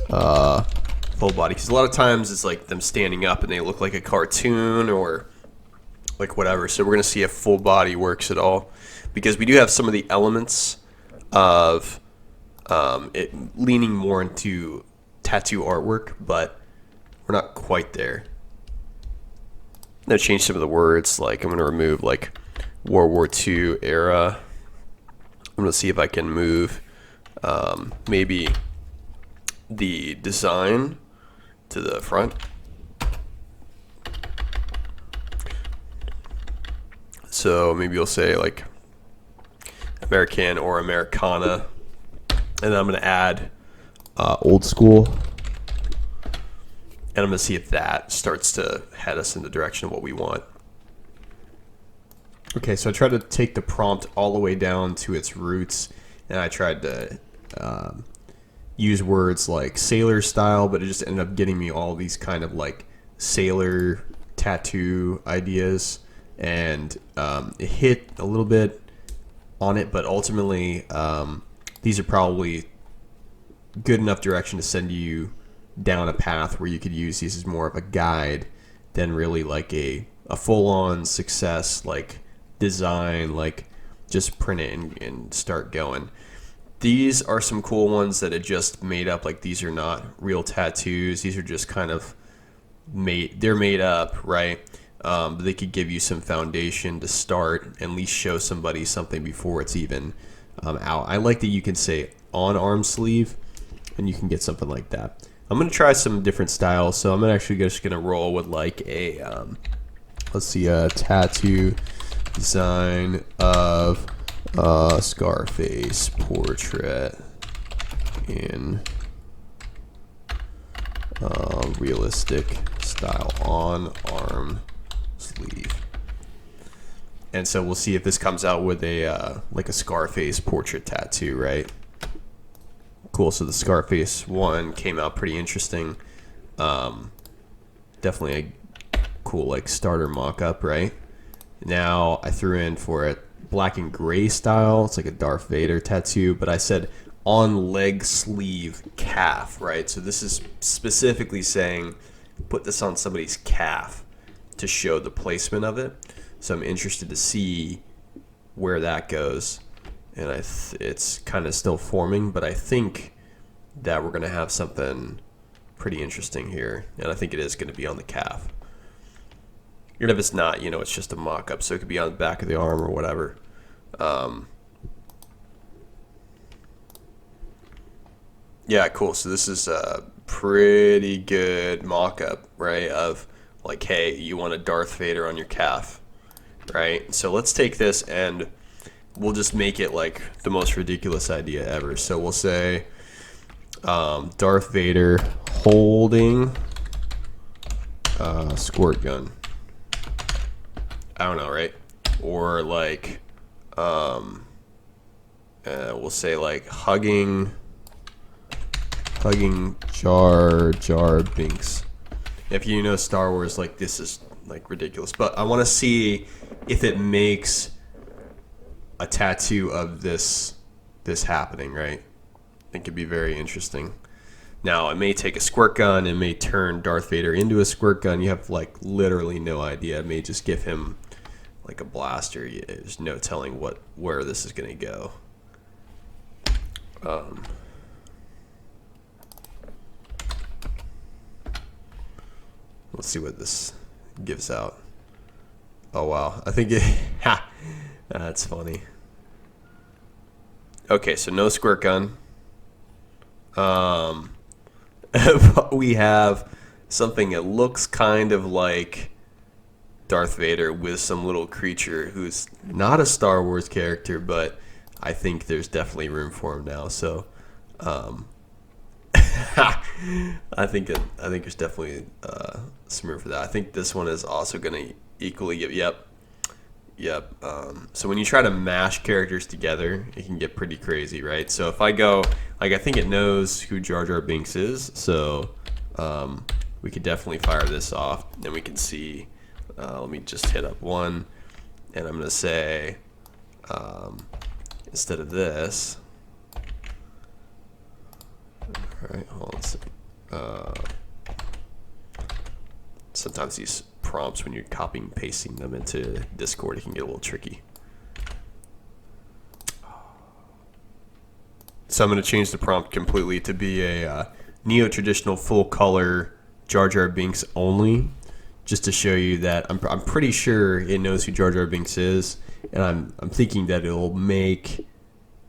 full body. Because a lot of times it's like them standing up and they look like a cartoon or like whatever. So we're going to see if full body works at all. Because we do have some of the elements of it leaning more into tattoo artwork, but we're not quite there. I'm going to change some of the words. Like I'm going to remove like World War II era. I'm going to see if I can move maybe the design to the front. So maybe you'll say like American or Americana, and then I'm going to add old school. And I'm going to see if that starts to head us in the direction of what we want. Okay, so I tried to take the prompt all the way down to its roots, and I tried to use words like sailor style, but it just ended up getting me all these kind of like sailor tattoo ideas, and it hit a little bit on it, but ultimately these are probably good enough direction to send you down a path where you could use these as more of a guide than really like a full-on success like design, like just print it and start going. These are some cool ones that it just made up. Like, these are not real tattoos. These are just kind of they're made up, right? But they could give you some foundation to start and at least show somebody something before it's even out. I like that you can say on arm sleeve and you can get something like that. I'm going to try some different styles. So I'm actually just going to roll with like a, let's see, a tattoo design of a Scarface portrait in realistic style on arm sleeve. And so we'll see if this comes out with a like a Scarface portrait tattoo, right? Cool. So the Scarface one came out pretty interesting. Definitely a cool like starter mock-up, right? Now I threw in for it black and gray style. It's like a Darth Vader tattoo, but I said on leg sleeve calf, right? So this is specifically saying put this on somebody's calf to show the placement of it. So I'm interested to see where that goes. And it's kind of still forming, but I think that we're going to have something pretty interesting here. And I think it is going to be on the calf. Even if it's not, you know, it's just a mock-up, so it could be on the back of the arm or whatever. Yeah, cool. So this is a pretty good mock-up, right, of like, hey, you want a Darth Vader on your calf, right? So let's take this and we'll just make it like the most ridiculous idea ever. So we'll say Darth Vader holding a squirt gun. I don't know, right? Or like, we'll say like hugging Jar Jar Binks. If you know Star Wars, like this is like ridiculous. But I want to see if it makes a tattoo of this happening, right? I think it'd be very interesting. Now, it may take a squirt gun, it may turn Darth Vader into a squirt gun. You have like literally no idea. It may just give him like a blaster. There's no telling where this is going to go. Let's see what this gives out. Oh wow, I think that's funny. Okay, so no squirt gun. We have something that looks kind of like Darth Vader with some little creature who's not a Star Wars character, but I think there's definitely room for him now. So, I think there's definitely some room for that. I think this one is also going to equally give. Yep. So when you try to mash characters together, it can get pretty crazy, right? So if I go, like, I think it knows who Jar Jar Binks is, so we could definitely fire this off, and we can see. Let me just hit up one, and I'm going to say, instead of this, all right, hold on a second. Sometimes these prompts, when you're copying and pasting them into Discord, it can get a little tricky. So I'm going to change the prompt completely to be a neo-traditional full-color Jar Jar Binks only, just to show you that I'm pretty sure it knows who Jar Jar Binks is, and I'm thinking that it'll make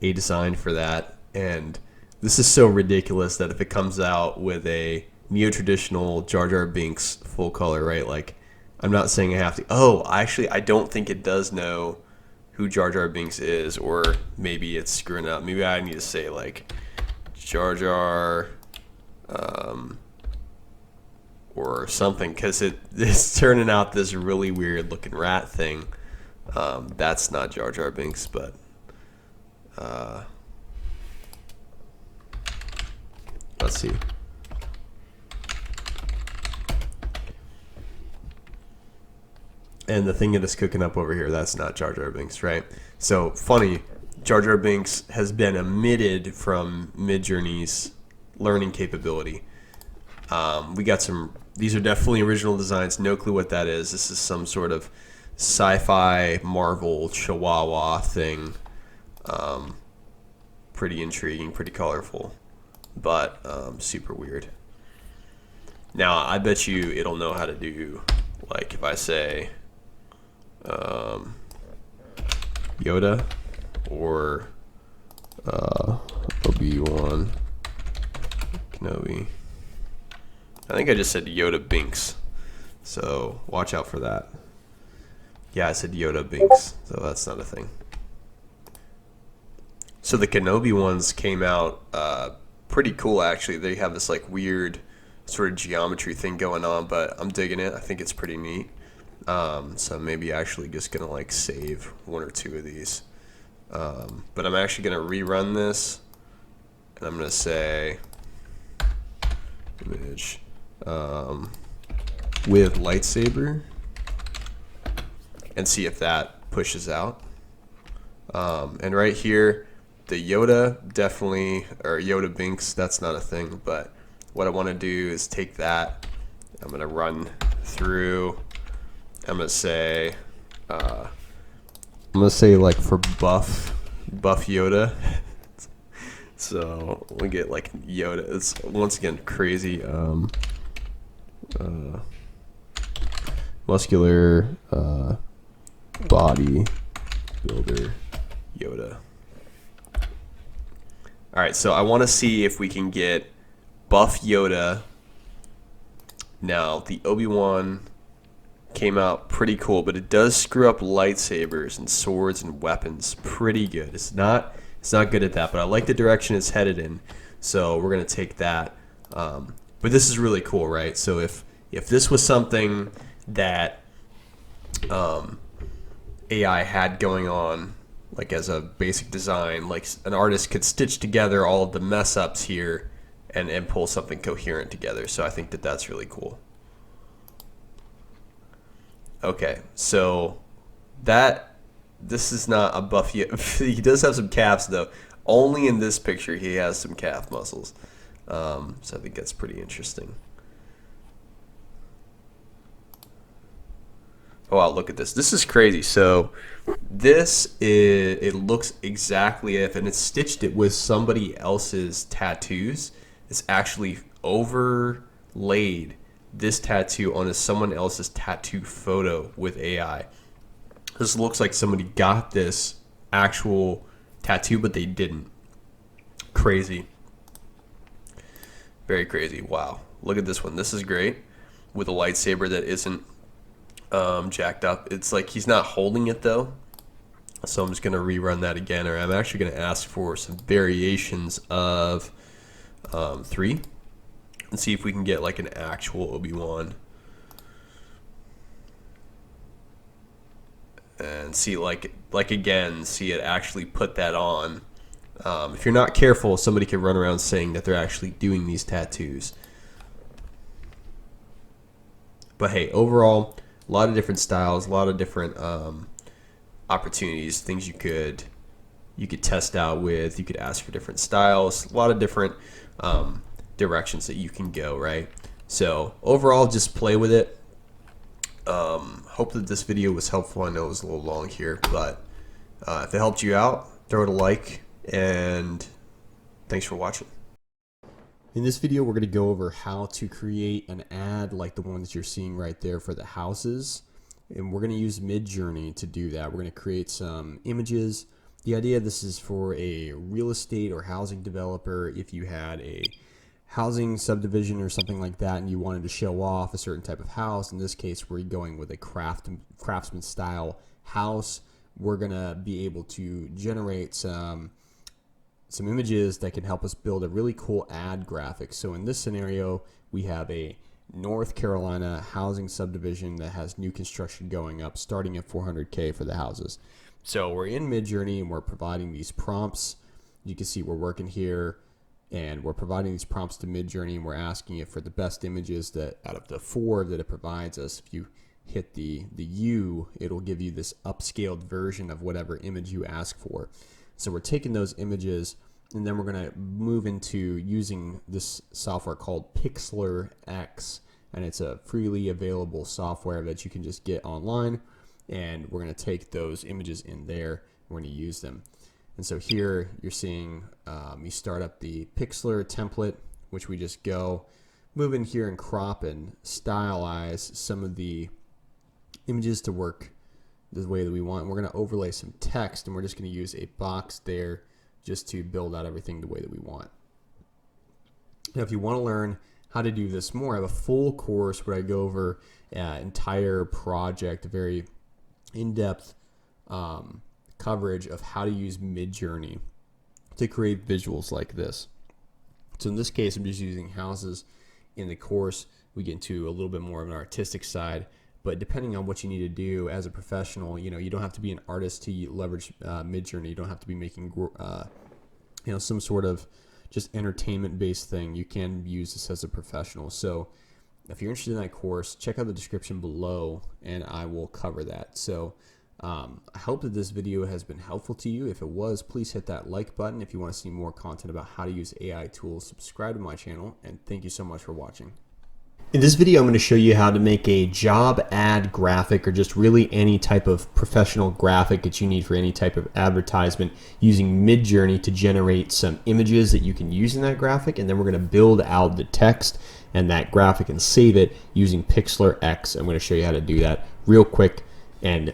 a design for that. And this is so ridiculous that if it comes out with a neo-traditional Jar Jar Binks full color, right? Like, I'm not saying I have to. Oh, actually, I don't think it does know who Jar Jar Binks is, or maybe it's screwing up. Maybe I need to say like Jar Jar or something, because it's turning out this really weird looking rat thing. That's not Jar Jar Binks, but let's see. And the thing that is cooking up over here, that's not Jar Jar Binks, right? So funny, Jar Jar Binks has been omitted from Midjourney's learning capability. We got some, these are definitely original designs, no clue what that is. This is some sort of sci-fi Marvel chihuahua thing. Pretty intriguing, pretty colorful, but super weird. Now, I bet you it'll know how to do, like if I say Yoda or Obi-Wan Kenobi. I think I just said Yoda Binks, so watch out for that. Yeah, I said Yoda Binks, so that's not a thing. So the Kenobi ones came out pretty cool, actually. They have this like weird sort of geometry thing going on, but I'm digging it. I think it's pretty neat. So I'm maybe actually just gonna like save one or two of these. But I'm actually gonna rerun this, and I'm gonna say image with lightsaber, and see if that pushes out. And right here, the Yoda definitely, or Yoda Binks, that's not a thing, but what I want to do is take that, I'm going to run through, I'm going to say like for buff Yoda. So we get like Yoda, it's once again crazy, muscular body builder Yoda. Alright, so I want to see if we can get buff Yoda. Now, the Obi-Wan came out pretty cool, but it does screw up lightsabers and swords and weapons pretty good. It's not good at that, but I like the direction it's headed in, so we're going to take that. But this is really cool, right? So if this was something that AI had going on, like as a basic design, like an artist could stitch together all of the mess ups here and pull something coherent together. So I think that that's really cool. Okay, so this is not a buff yet. He does have some calves though. Only in this picture he has some calf muscles. So I think that's pretty interesting. Oh wow, look at this. This is crazy. So it looks exactly if, and it's stitched it with somebody else's tattoos. It's actually overlaid this tattoo onto someone else's tattoo photo with AI. This looks like somebody got this actual tattoo, but they didn't. Crazy. Very crazy. Wow. Look at this one. This is great. With a lightsaber that isn't jacked up. It's like he's not holding it though. So I'm just going to rerun that again, or I'm actually going to ask for some variations of 3 and see if we can get like an actual Obi-Wan. And see like again, see it actually put that on. If you're not careful, somebody could run around saying that they're actually doing these tattoos. But hey, overall, a lot of different styles, a lot of different opportunities, things you could test out with. You could ask for different styles, a lot of different directions that you can go, right? So overall, just play with it. Hope that this video was helpful. I know it was a little long here, but if it helped you out, throw it a like, and thanks for watching. In this video, we're going to go over how to create an ad like the one that you're seeing right there for the houses. And we're going to use Midjourney to do that. We're going to create some images. The idea of this is for a real estate or housing developer. If you had a housing subdivision or something like that and you wanted to show off a certain type of house, in this case, we're going with a craftsman style house. We're going to be able to generate some some images that can help us build a really cool ad graphic. So in this scenario, we have a North Carolina housing subdivision that has new construction going up starting at $400K for the houses. So we're in Midjourney and we're providing these prompts. You can see we're working here and we're providing these prompts to Midjourney and we're asking it for the best images that out of the 4 that it provides us. If you hit the U, it'll give you this upscaled version of whatever image you ask for. So we're taking those images and then we're going to move into using this software called Pixlr X, and it's a freely available software that you can just get online, and we're going to take those images in there and we're going to use them. And so here you're seeing me start up the Pixlr template, which we just go move in here and crop and stylize some of the images to work the way that we want. We're going to overlay some text and we're just going to use a box there just to build out everything the way that we want. Now, if you want to learn how to do this more, I have a full course where I go over an entire project, a very in-depth coverage of how to use Midjourney to create visuals like this. So in this case, I'm just using houses. In the course, we get into a little bit more of an artistic side. But depending on what you need to do as a professional, you don't have to be an artist to leverage Midjourney. You don't have to be making, some sort of just entertainment-based thing. You can use this as a professional. So if you're interested in that course, check out the description below, and I will cover that. So I hope that this video has been helpful to you. If it was, please hit that like button. If you want to see more content about how to use AI tools, subscribe to my channel, and thank you so much for watching. In this video, I'm going to show you how to make a job ad graphic, or just really any type of professional graphic that you need for any type of advertisement, using Midjourney to generate some images that you can use in that graphic. And then we're going to build out the text and that graphic and save it using Pixlr X. I'm going to show you how to do that real quick, and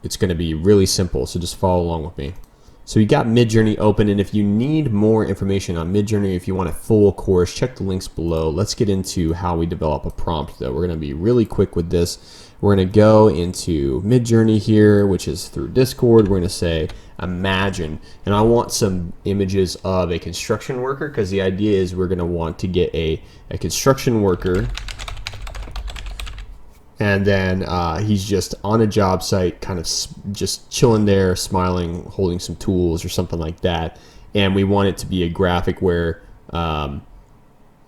it's going to be really simple. So just follow along with me. So you got Midjourney open, and if you need more information on Midjourney, if you want a full course, check the links below. Let's get into how we develop a prompt, though. We're going to be really quick with this. We're going to go into Midjourney here, which is through Discord. We're going to say imagine, and I want some images of a construction worker, because the idea is we're going to want to get a construction worker, and then he's just on a job site, kind of just chilling there, smiling, holding some tools or something like that. And we want it to be a graphic where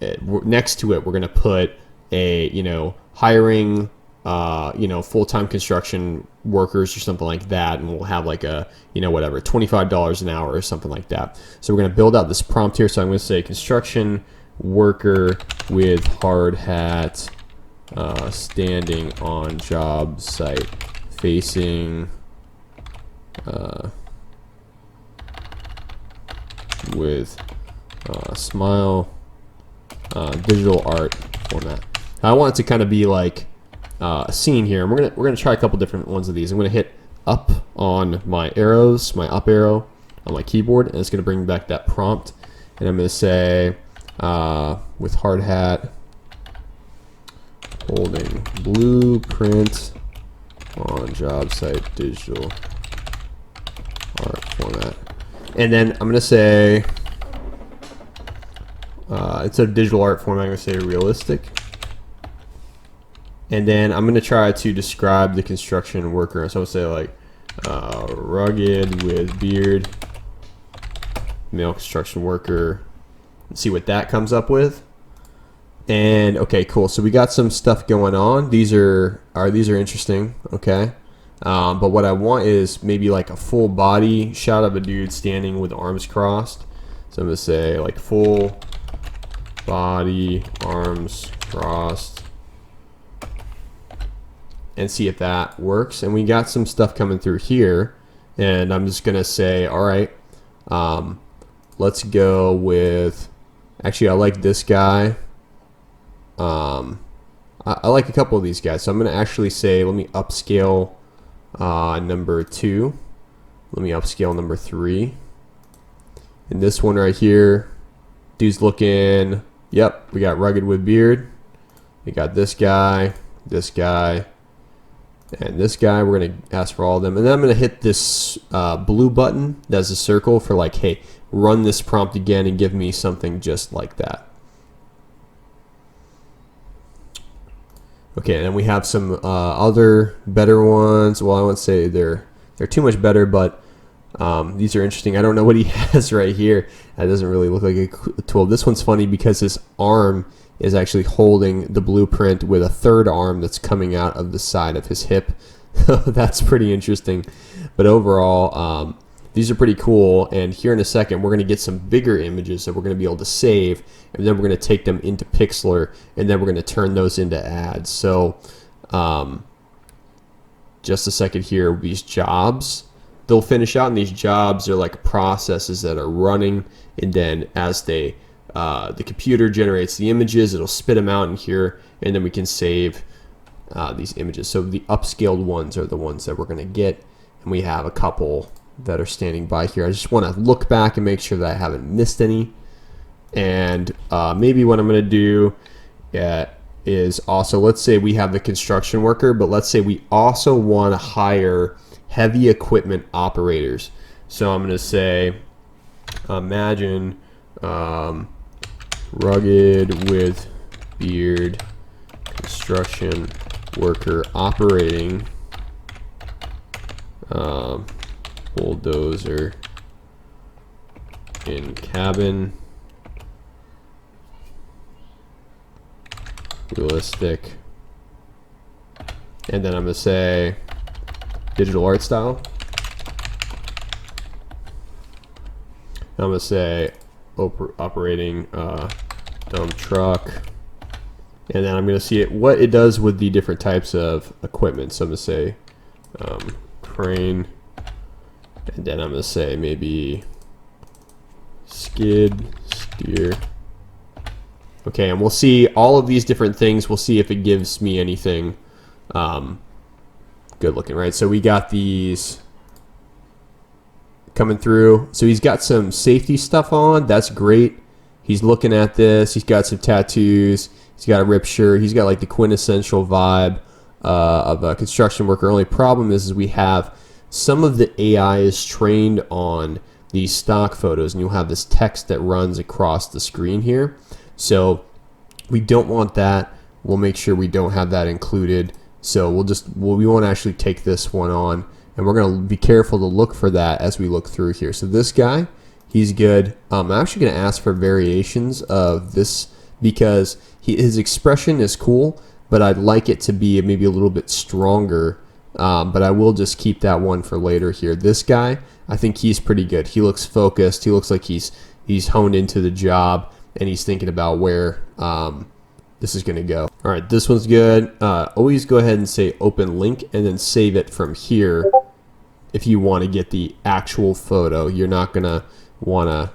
next to it, we're going to put a, hiring, full-time construction workers or something like that. And we'll have like a, whatever, $25 an hour or something like that. So we're going to build out this prompt here. So I'm going to say construction worker with hard hat, standing on job site, facing with smile, digital art format. I want it to kind of be like a scene here, and we're gonna try a couple different ones of these. I'm gonna hit up on my arrows, my up arrow on my keyboard, and it's gonna bring back that prompt. And I'm gonna say with hard hat, holding blueprint on job site, digital art format. And then I'm going to say, instead of digital art format, I'm going to say realistic. And then I'm going to try to describe the construction worker. So I'll say like rugged with beard, male construction worker. Let's see what that comes up with. And okay, cool. So we got some stuff going on. These are interesting. Okay, but what I want is maybe like a full body shot of a dude standing with arms crossed. So I'm gonna say like full body, arms crossed, and see if that works. And we got some stuff coming through here, and I'm just gonna say, all right, let's go with. Actually, I like this guy. I like a couple of these guys, so I'm going to actually say, let me upscale number 2. Let me upscale number 3. And this one right here, dude's looking, yep, we got rugged with beard. We got this guy, And this guy, we're going to ask for all of them. And then I'm going to hit this blue button that's a circle for like, hey, run this prompt again and give me something just like that. Okay, and then we have some other better ones. Well, I won't say they're too much better, but these are interesting. I don't know what he has right here. That doesn't really look like a tool. This one's funny because his arm is actually holding the blueprint with a third arm that's coming out of the side of his hip. That's pretty interesting. But overall, these are pretty cool. And here in a second, we're going to get some bigger images that we're going to be able to save. And then we're going to take them into Pixlr. And then we're going to turn those into ads. So just a second here, these jobs, they'll finish out. And these jobs are like processes that are running. And then as they the computer generates the images, it'll spit them out in here, and then we can save these images. So the upscaled ones are the ones that we're going to get, and we have a couple that are standing by here. I just want to look back and make sure that I haven't missed any. And maybe what I'm going to do is also, let's say we have the construction worker, but let's say we also want to hire heavy equipment operators. So I'm going to say, imagine rugged with beard construction worker operating bulldozer in cabin, realistic, and then I'm going to say digital art style. I'm going to say operating dump truck, and then I'm going to see what it does with the different types of equipment. So I'm going to say crane, and then I'm going to say maybe skid steer. Okay, and we'll see all of these different things. We'll see if it gives me anything good looking, right? So we got these coming through. So he's got some safety stuff on. That's great. He's looking at this. He's got some tattoos. He's got a ripped shirt. He's got like the quintessential vibe of a construction worker. Only problem is we have some of the AI is trained on these stock photos, and you'll have this text that runs across the screen here. So we don't want that. We'll make sure we don't have that included. So we won't actually take this one on, and we're going to be careful to look for that as we look through here. So this guy, he's good. I'm actually going to ask for variations of this because his expression is cool, but I'd like it to be maybe a little bit stronger. But I will just keep that one for later here. This guy, I think he's pretty good. He looks focused. He looks like he's honed into the job, and he's thinking about where this is going to go. All right, this one's good. Always go ahead and say open link and then save it from here. If you want to get the actual photo, you're not going to want to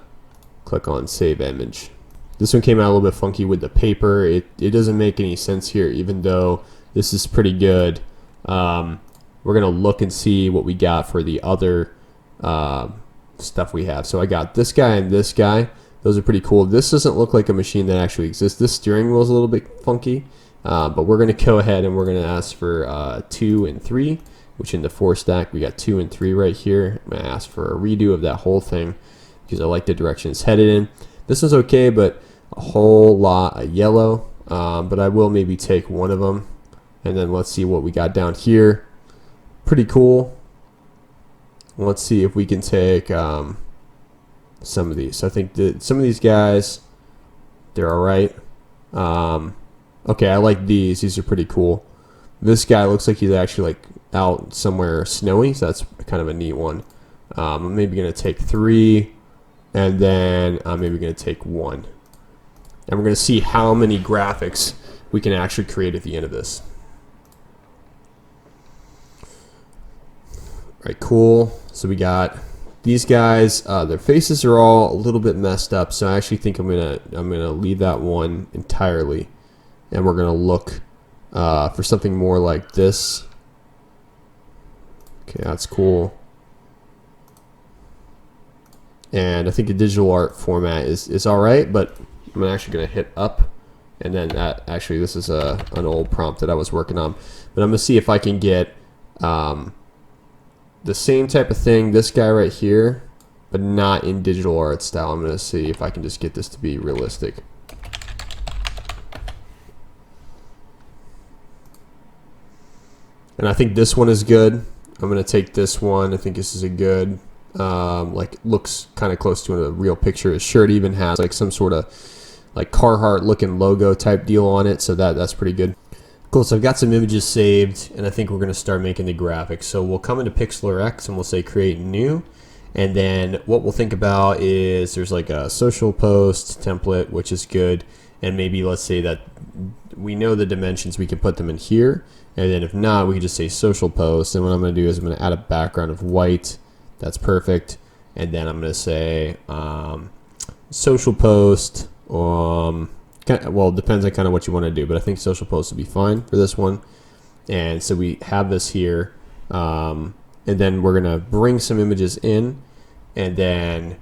click on save image. This one came out a little bit funky with the paper. It doesn't make any sense here, even though this is pretty good. We're going to look and see what we got for the other stuff we have. So I got this guy and this guy. Those are pretty cool. This doesn't look like a machine that actually exists. This steering wheel is a little bit funky, but we're going to go ahead and we're going to ask for 2 and 3, which in the 4 stack, we got 2 and 3 right here. I'm going to ask for a redo of that whole thing because I like the direction it's headed in. This is okay, but a whole lot of yellow, but I will maybe take one of them. And then let's see what we got down here. Pretty cool. Let's see if we can take some of these. So I think some of these guys, they're all right. Okay, I like these. These are pretty cool. This guy looks like he's actually like out somewhere snowy, so that's kind of a neat one. I'm maybe going to take 3, and then I'm maybe going to take 1. And we're going to see how many graphics we can actually create at the end of this. All right, cool. So we got these guys. Their faces are all a little bit messed up, so I actually think I'm gonna leave that one entirely, and we're gonna look for something more like this. Okay, that's cool. And I think the digital art format is all right, but I'm actually gonna hit up, and then this is an old prompt that I was working on, but I'm gonna see if I can get The same type of thing, this guy right here, but not in digital art style. I'm going to see if I can just get this to be realistic. And I think this one is good. I'm going to take this one. I think this is a good, like, looks kind of close to a real picture. His shirt even has like some sort of like Carhartt looking logo type deal on it. So that's pretty good. Cool, so I've got some images saved, and I think we're going to start making the graphics. So we'll come into Pixlr X and we'll say create new. And then what we'll think about is there's like a social post template, which is good. And maybe let's say that we know the dimensions, we can put them in here. And then if not, we can just say social post. And what I'm going to do is I'm going to add a background of white. That's perfect. And then I'm going to say social post. Well, it depends on kind of what you want to do, but I think social post would be fine for this one. And so we have this here. And then we're going to bring some images in. And then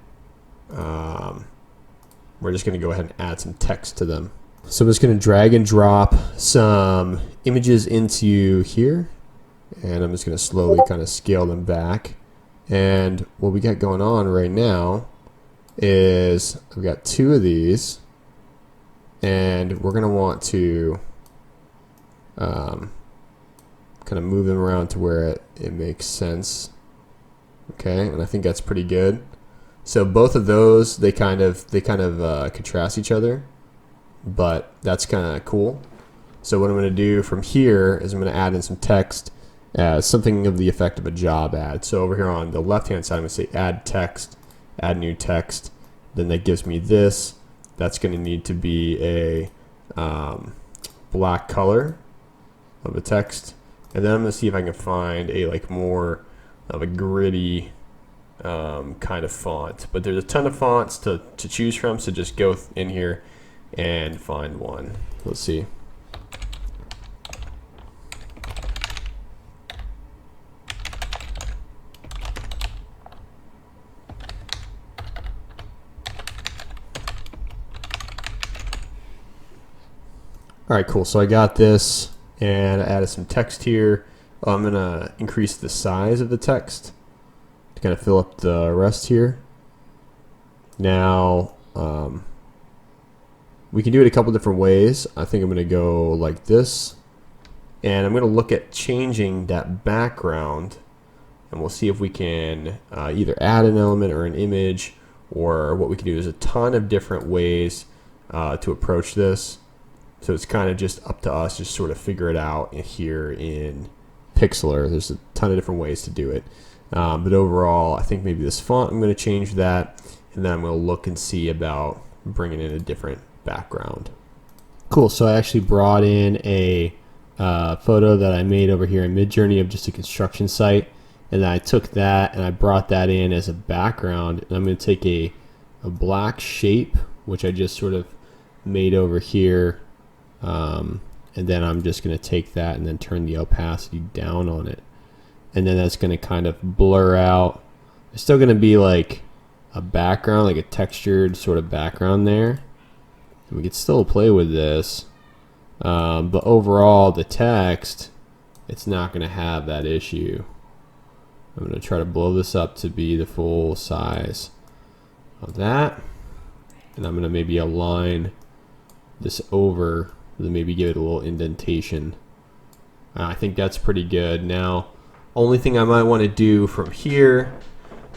we're just going to go ahead and add some text to them. So I'm just going to drag and drop some images into here, and I'm just going to slowly kind of scale them back. And what we got going on right now is I've got two of these, and we're going to want to kind of move them around to where it makes sense. Okay, and I think that's pretty good. So both of those, they kind of contrast each other, but that's kind of cool. So what I'm going to do from here is I'm going to add in some text as something of the effect of a job ad. So over here on the left hand side, I'm going to say add text, add new text. Then that gives me this. That's going to need to be a black color of the text. And then I'm going to see if I can find a like more of a gritty kind of font. But there's a ton of fonts to choose from, so just go in here and find one. Let's see. All right, cool. So I got this, and I added some text here. I'm going to increase the size of the text to kind of fill up the rest here. Now, we can do it a couple different ways. I think I'm going to go like this, and I'm going to look at changing that background, and we'll see if we can either add an element or an image, or what we can do. There's a ton of different ways to approach this. So it's kind of just up to us to sort of figure it out here in Pixlr. There's a ton of different ways to do it. But overall, I think maybe this font, I'm going to change that, and then I'm going to look and see about bringing in a different background. Cool, so I actually brought in a photo that I made over here in Midjourney of just a construction site, and then I took that and I brought that in as a background, and I'm going to take a black shape, which I just sort of made over here, and then I'm just going to take that and then turn the opacity down on it, and then that's going to kind of blur out. It's still going to be like a background, like a textured sort of background there. And we could still play with this, but overall the text, it's not going to have that issue. I'm going to try to blow this up to be the full size of that, and I'm going to maybe align this over, then maybe give it a little indentation. I think that's pretty good. Now, only thing I might want to do from here,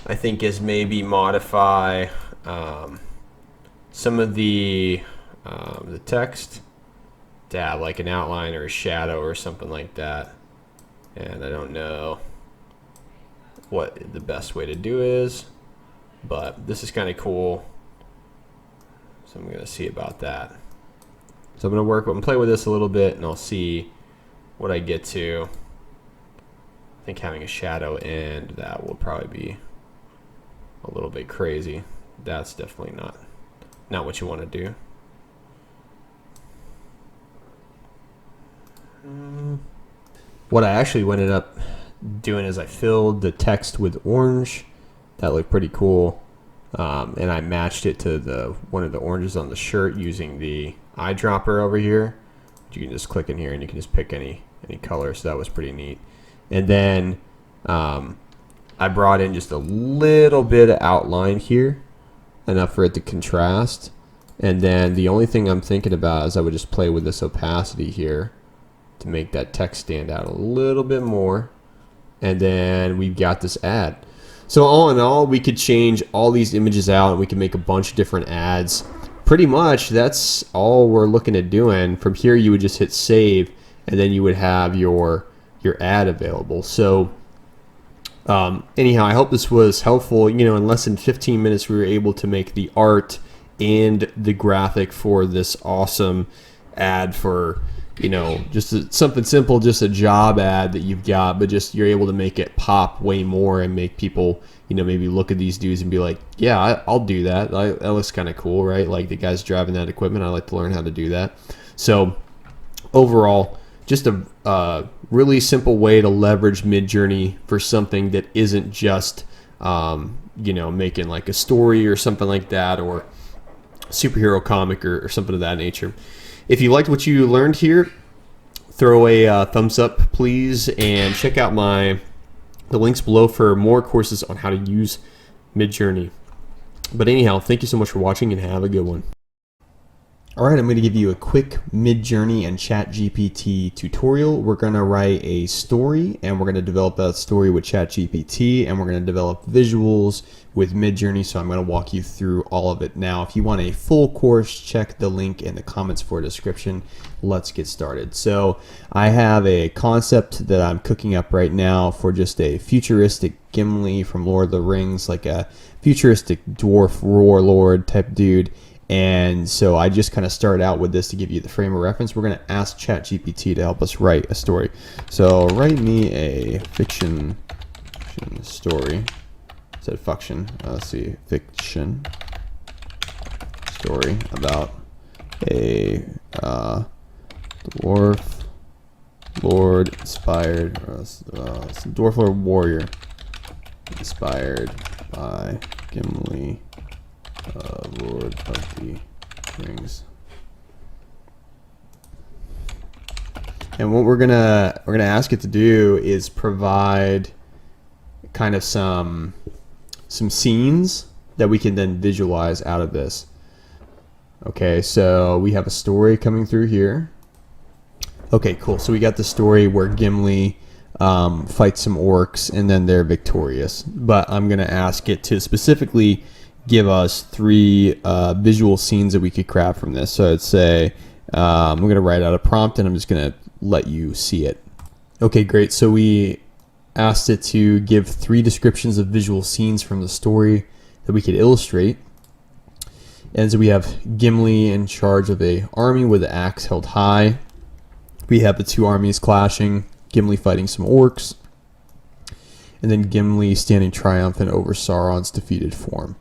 I think, is maybe modify some of the text to have like an outline or a shadow or something like that. And I don't know what the best way to do is, but this is kind of cool. So I'm going to see about that. So I'm going to play with this a little bit, and I'll see what I get to. I think having a shadow and that will probably be a little bit crazy. That's definitely not what you want to do. What I actually ended up doing is I filled the text with orange. That looked pretty cool. And I matched it to one of the oranges on the shirt using the eyedropper over here. You can just click in here and you can just pick any color, so that was pretty neat. And then I brought in just a little bit of outline here, enough for it to contrast. And then the only thing I'm thinking about is I would just play with this opacity here to make that text stand out a little bit more. And then we've got this ad. So all in all, we could change all these images out and we can make a bunch of different ads. Pretty much that's all we're looking at doing. From here you would just hit save and then you would have your ad available. So anyhow, I hope this was helpful. You know, in less than 15 minutes we were able to make the art and the graphic for this awesome ad for, you know, just something simple, just a job ad that you've got, but just you're able to make it pop way more and make people, you know, maybe look at these dudes and be like, yeah, I'll do that. That looks kind of cool, right? Like the guy's driving that equipment. I like to learn how to do that. So overall, just a really simple way to leverage Midjourney for something that isn't just, you know, making like a story or something like that, or superhero comic or something of that nature. If you liked what you learned here, throw a thumbs up, please, and check out the links below for more courses on how to use Midjourney. But anyhow, thank you so much for watching and have a good one. All right, I'm going to give you a quick Midjourney and ChatGPT tutorial. We're going to write a story, and we're going to develop that story with ChatGPT, and we're going to develop visuals with Midjourney, so I'm going to walk you through all of it. Now, if you want a full course, check the link in the comments for a description. Let's get started. So I have a concept that I'm cooking up right now for just a futuristic Gimli from Lord of the Rings, like a futuristic dwarf warlord type dude. And so I just kind of started out with this to give you the frame of reference. We're going to ask ChatGPT to help us write a story. So write me a fiction story. It said fiction. Let's see, fiction story about a dwarf lord inspired, dwarf lord warrior inspired by Gimli, Lord of the Rings. And what we're gonna ask it to do is provide kind of some scenes that we can then visualize out of this. Okay, so we have a story coming through here. Okay, cool. So we got the story where Gimli fights some orcs and then they're victorious. But I'm gonna ask it to specifically give us 3 visual scenes that we could craft from this. So I'd say I'm going to write out a prompt and I'm just going to let you see it. Okay, great. So we asked it to give 3 descriptions of visual scenes from the story that we could illustrate. And so we have Gimli in charge of an army with the axe held high. We have the 2 armies clashing, Gimli fighting some orcs, and then Gimli standing triumphant over Sauron's defeated form.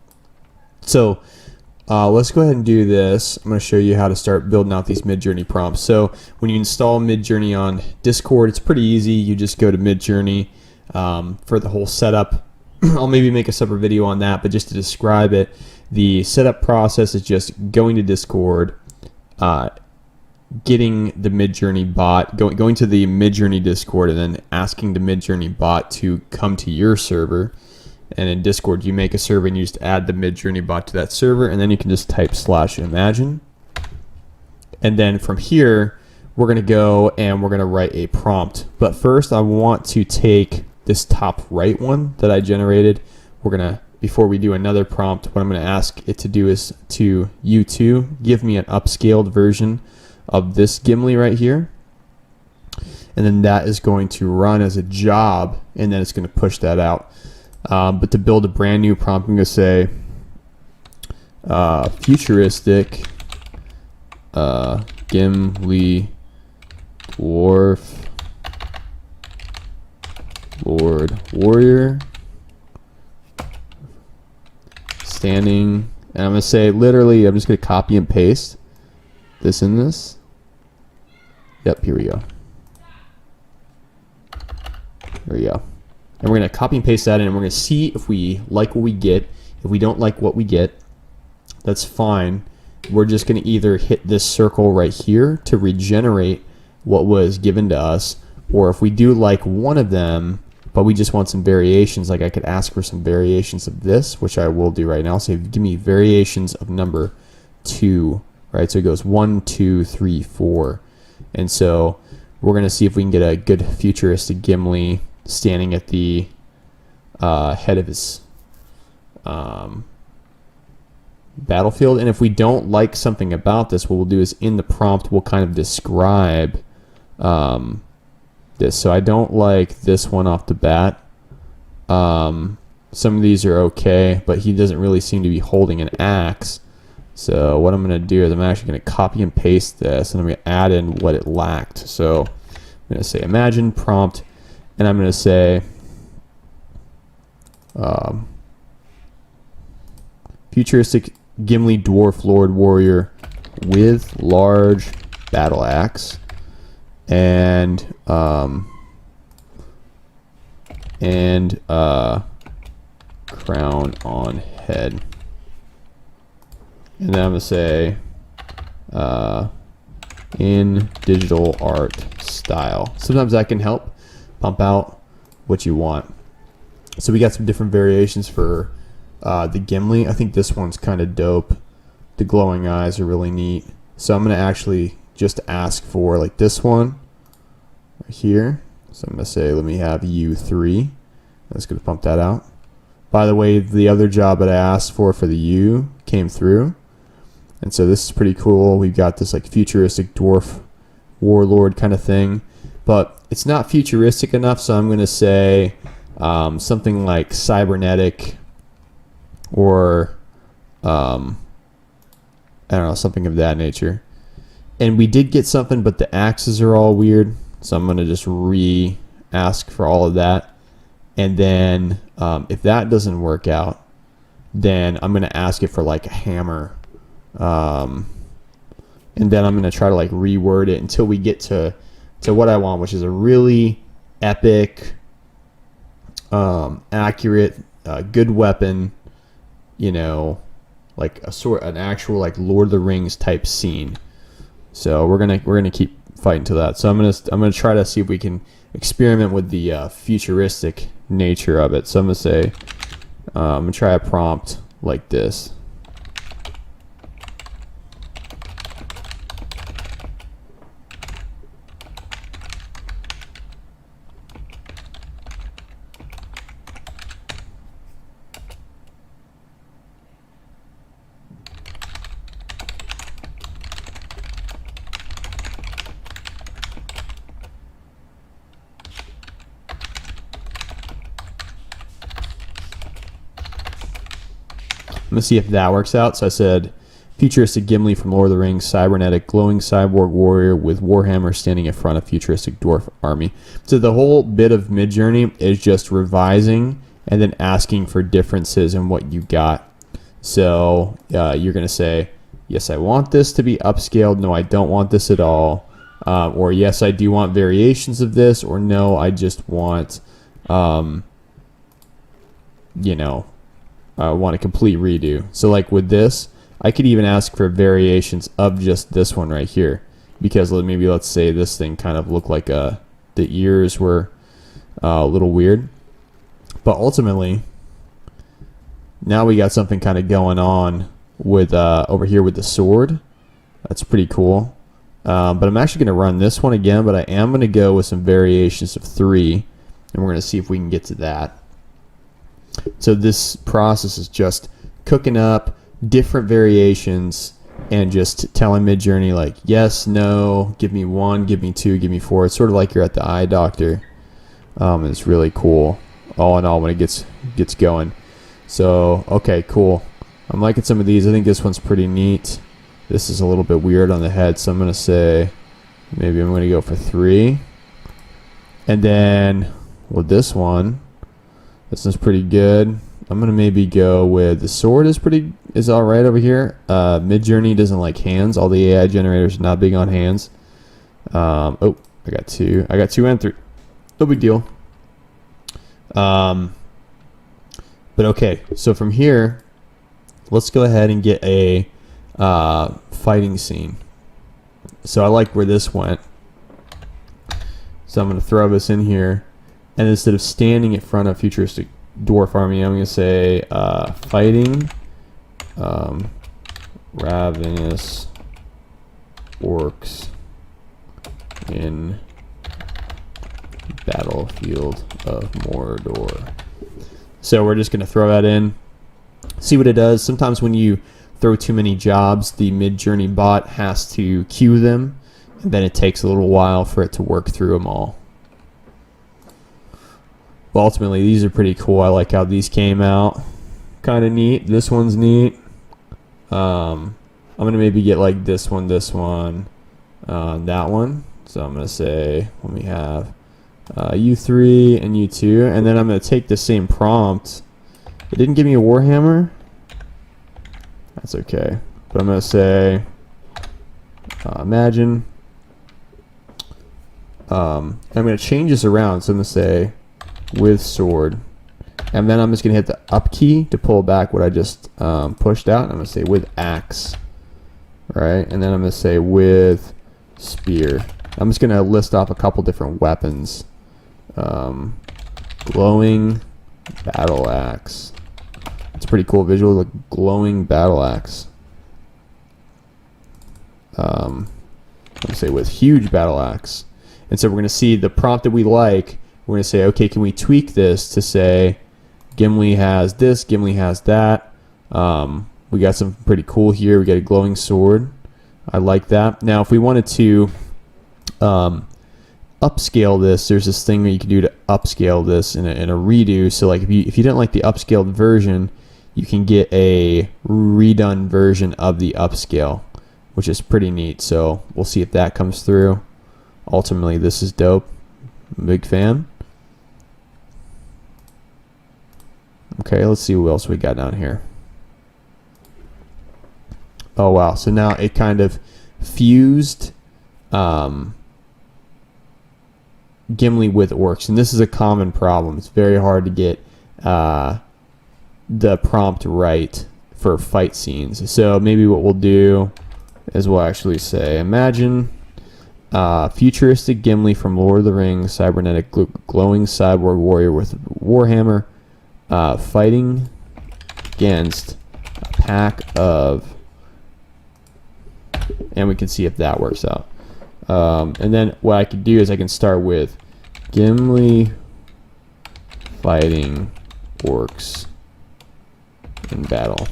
So let's go ahead and do this. I'm going to show you how to start building out these Midjourney prompts. So when you install Midjourney on Discord, it's pretty easy. You just go to Midjourney for the whole setup. I'll maybe make a separate video on that, but just to describe it, the setup process is just going to Discord, getting the Midjourney bot, going to the Midjourney Discord, and then asking the Midjourney bot to come to your server. And in Discord, you make a server and you just add the Midjourney bot to that server, and then you can just type /imagine. And then from here, we're going to go and we're going to write a prompt. But first, I want to take this top right one that I generated. We're going to, before we do another prompt, what I'm going to ask it to do is to give me an upscaled version of this Gimli right here. And then that is going to run as a job, and then it's going to push that out. But to build a brand new prompt, I'm going to say futuristic Gimli dwarf lord warrior standing, and I'm going to say literally, I'm just going to copy and paste this in this. Yep, here we go. There we go. And we're going to copy and paste that in, and we're going to see if we like what we get. If we don't like what we get, that's fine. We're just going to either hit this circle right here to regenerate what was given to us, Or if we do like one of them, but we just want some variations, like I could ask for some variations of this, which I will do right now. So give me variations of number 2, right? So it goes 1, 2, 3, 4. And so we're going to see if we can get a good futuristic Gimli standing at the head of his battlefield. And if we don't like something about this, what we'll do is in the prompt we'll kind of describe this. So I don't like this one off the bat. Some of these are okay, but he doesn't really seem to be holding an axe. So what I'm going to do is I'm actually going to copy and paste this, and I'm going to add in what it lacked. So I'm going to say imagine prompt, and I'm going to say futuristic Gimli dwarf lord warrior with large battle axe and crown on head. And then I'm going to say in digital art style. Sometimes that can help pump out what you want. So we got some different variations for the Gimli. I think this one's kind of dope. The glowing eyes are really neat. So I'm going to actually just ask for like this one right here. So I'm going to say let me have U3. That's going to pump that out. By the way, the other job that I asked for the U came through. And so this is pretty cool. We've got this like futuristic dwarf warlord kind of thing, but it's not futuristic enough. So I'm going to say something like cybernetic or I don't know, something of that nature. And we did get something, but the axes are all weird. So I'm going to just ask for all of that. And then if that doesn't work out, then I'm going to ask it for like a hammer. And then I'm going to try to like reword it until we get to what I want, which is a really epic, accurate, good weapon, you know, like an actual like Lord of the Rings type scene. So we're gonna keep fighting to that. So I'm gonna try to see if we can experiment with the futuristic nature of it. So I'm gonna say I'm gonna try a prompt like this. I'm going to see if that works out. So I said, futuristic Gimli from Lord of the Rings, cybernetic, glowing cyborg warrior with warhammer standing in front of futuristic dwarf army. So the whole bit of Midjourney is just revising and then asking for differences in what you got. So you're going to say, yes, I want this to be upscaled. No, I don't want this at all. Or yes, I do want variations of this. Or no, I just want, I want a complete redo. So like with this, I could even ask for variations of just this one right here, because maybe let's say this thing kind of looked like the ears were a little weird. But ultimately, now we got something kind of going on with over here with the sword. That's pretty cool. But I'm actually going to run this one again, but I am going to go with some variations of 3, and we're going to see if we can get to that. So this process is just cooking up different variations and just telling Midjourney like yes, no, give me 1, give me 2, give me 4. It's sort of like you're at the eye doctor. And it's really cool all in all when it gets going. So okay, cool. I'm liking some of these. I think this one's pretty neat. This is a little bit weird on the head, so I'm going to say maybe I'm going to go for 3. And then with this one's pretty good. I'm gonna maybe go with the sword is all right over here. Midjourney doesn't like hands. All the AI generators are not big on hands. I got 2 and 3. No big deal. But okay, so from here, let's go ahead and get a fighting scene. So I like where this went. So I'm going to throw this in here. And instead of standing in front of futuristic dwarf army, I'm going to say fighting ravenous orcs in battlefield of Mordor. So we're just going to throw that in, see what it does. Sometimes when you throw too many jobs, the Midjourney bot has to queue them, and then it takes a little while for it to work through them all. But ultimately, these are pretty cool. I like how these came out. Kind of neat. This one's neat. I'm going to maybe get like this one, that one. So I'm going to say, let me have U3 and U2. And then I'm going to take the same prompt. It didn't give me a Warhammer. That's okay. But I'm going to say, imagine. I'm going to change this around. So I'm going to say, with sword, and then I'm just gonna hit the up key to pull back what I just pushed out. I'm gonna say with axe, right? And then I'm gonna say with spear. I'm just gonna list off a couple different weapons. Glowing battle axe. It's a pretty cool visual. The glowing battle axe. I'm gonna say with huge battle axe, and so we're gonna see the prompt that we like. We're going to say, okay, can we tweak this to say Gimli has this, Gimli has that. We got some pretty cool here. We got a glowing sword. I like that. Now, if we wanted to upscale this, there's this thing that you can do to upscale this in a redo. So like if you didn't like the upscaled version, you can get a redone version of the upscale, which is pretty neat. So we'll see if that comes through. Ultimately, this is dope. I'm a big fan. Okay, let's see what else we got down here. Oh wow, so now it kind of fused Gimli with orcs, and this is a common problem. It's very hard to get the prompt right for fight scenes. So maybe what we'll do is we'll actually say, imagine futuristic Gimli from Lord of the Rings, cybernetic glowing cyborg warrior with warhammer, fighting against a pack of, and we can see if that works out. And then what I could do is I can start with Gimli fighting orcs in battle.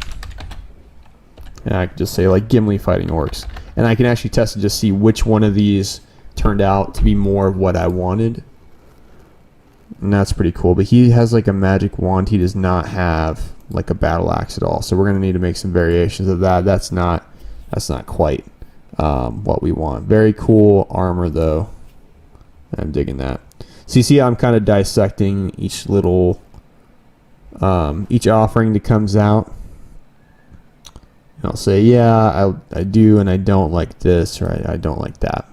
And I can just say like Gimli fighting orcs. And I can actually test to just see which one of these turned out to be more of what I wanted. And that's pretty cool. But he has like a magic wand. He does not have like a battle axe at all. So we're going to need to make some variations of that. That's not quite what we want. Very cool armor though. I'm digging that. So you see how I'm kind of dissecting each little, each offering that comes out. And I'll say, yeah, I do and I don't like this, or I don't like that.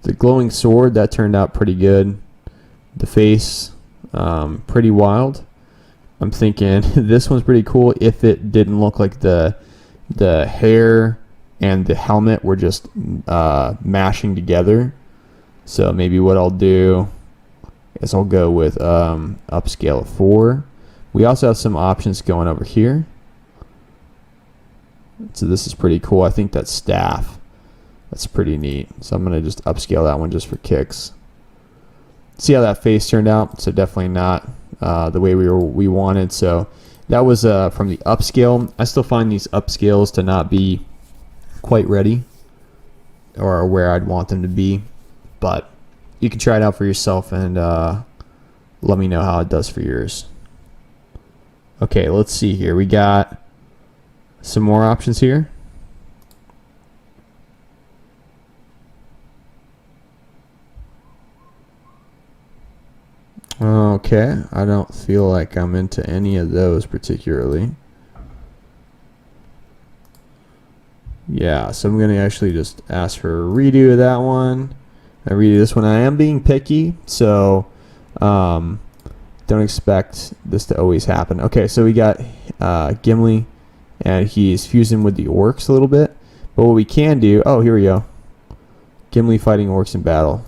The glowing sword, that turned out pretty good. The face, pretty wild. I'm thinking this one's pretty cool if it didn't look like the hair and the helmet were just mashing together. So maybe what I'll do is I'll go with upscale of 4. We also have some options going over here. So this is pretty cool. I think that staff, that's pretty neat. So I'm going to just upscale that one just for kicks. See how that face turned out? So definitely not the way we wanted. So that was from the upscale. I still find these upscales to not be quite ready or where I'd want them to be. But you can try it out for yourself and let me know how it does for yours. Okay, let's see here. We got some more options here. Okay, I don't feel like I'm into any of those particularly. Yeah, so I'm going to actually just ask for a redo of that one. I redo this one. I am being picky, so don't expect this to always happen. Okay, so we got Gimli, and he's fusing with the orcs a little bit. But what we can do, oh, here we go. Gimli fighting orcs in battle.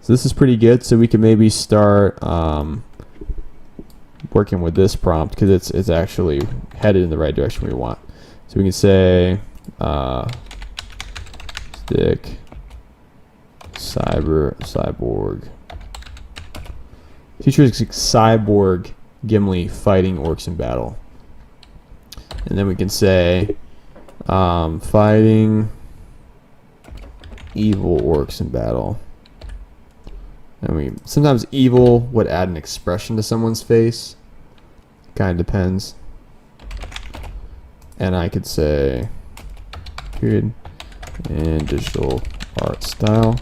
So this is pretty good. So we can maybe start working with this prompt because it's actually headed in the right direction we want. So we can say stick cyborg futuristic cyborg Gimli fighting orcs in battle, and then we can say fighting evil orcs in battle. And sometimes evil would add an expression to someone's face. Kind of depends. And I could say period and digital art style.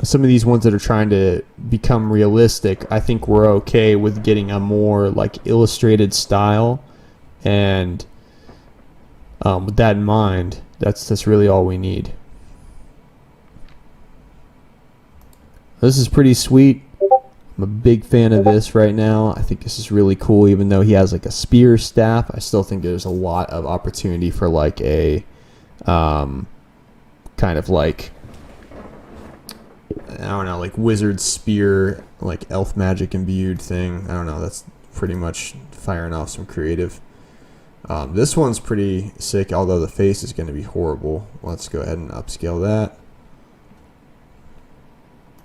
Some of these ones that are trying to become realistic, I think we're okay with getting a more like illustrated style, and with that in mind, that's really all we need. This is pretty sweet. I'm a big fan of this right now. I think this is really cool. Even though he has like a spear staff, I still think there's a lot of opportunity for like a kind of like, I don't know, like wizard spear, like elf magic imbued thing. I don't know. That's pretty much firing off some creative. This one's pretty sick, although the face is going to be horrible. Let's go ahead and upscale that.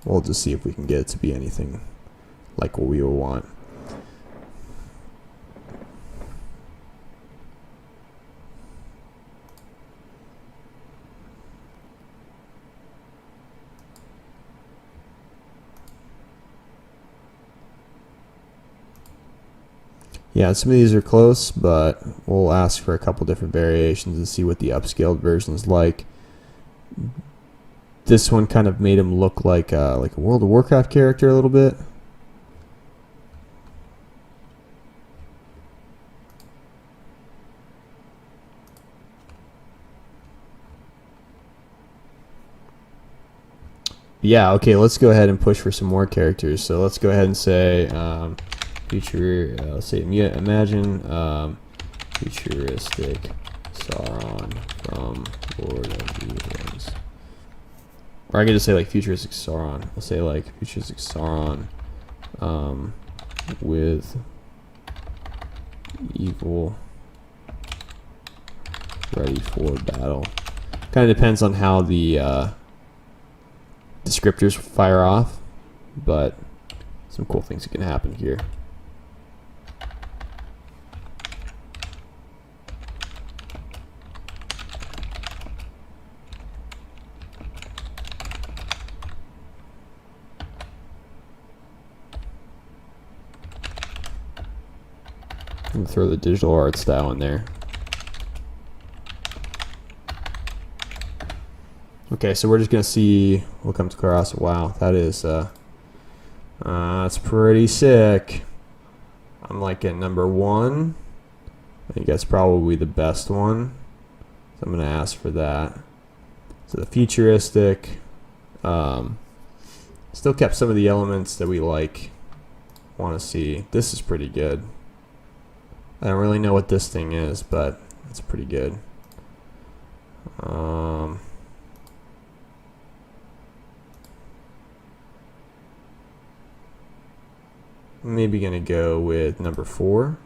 We'll just see if we can get it to be anything like what we will want. Yeah, some of these are close, but we'll ask for a couple different variations and see what the upscaled version is like. This one kind of made him look like a World of Warcraft character a little bit. Yeah, okay, let's go ahead and push for some more characters. So let's go ahead and say future, let's say imagine futuristic Sauron from Lord of the Rings. Or I could just say like futuristic Sauron. I'll say like futuristic Sauron with evil ready for battle. Kind of depends on how the descriptors fire off, but some cool things can happen here. I'm gonna throw the digital art style in there. Okay, so we're just gonna see what comes across. Wow, that is that's pretty sick. I'm like at number 1. I think that's probably the best one. So I'm gonna ask for that. So the futuristic, still kept some of the elements that we like, want to see. This is pretty good. I don't really know what this thing is, but it's pretty good. Maybe gonna go with number 4.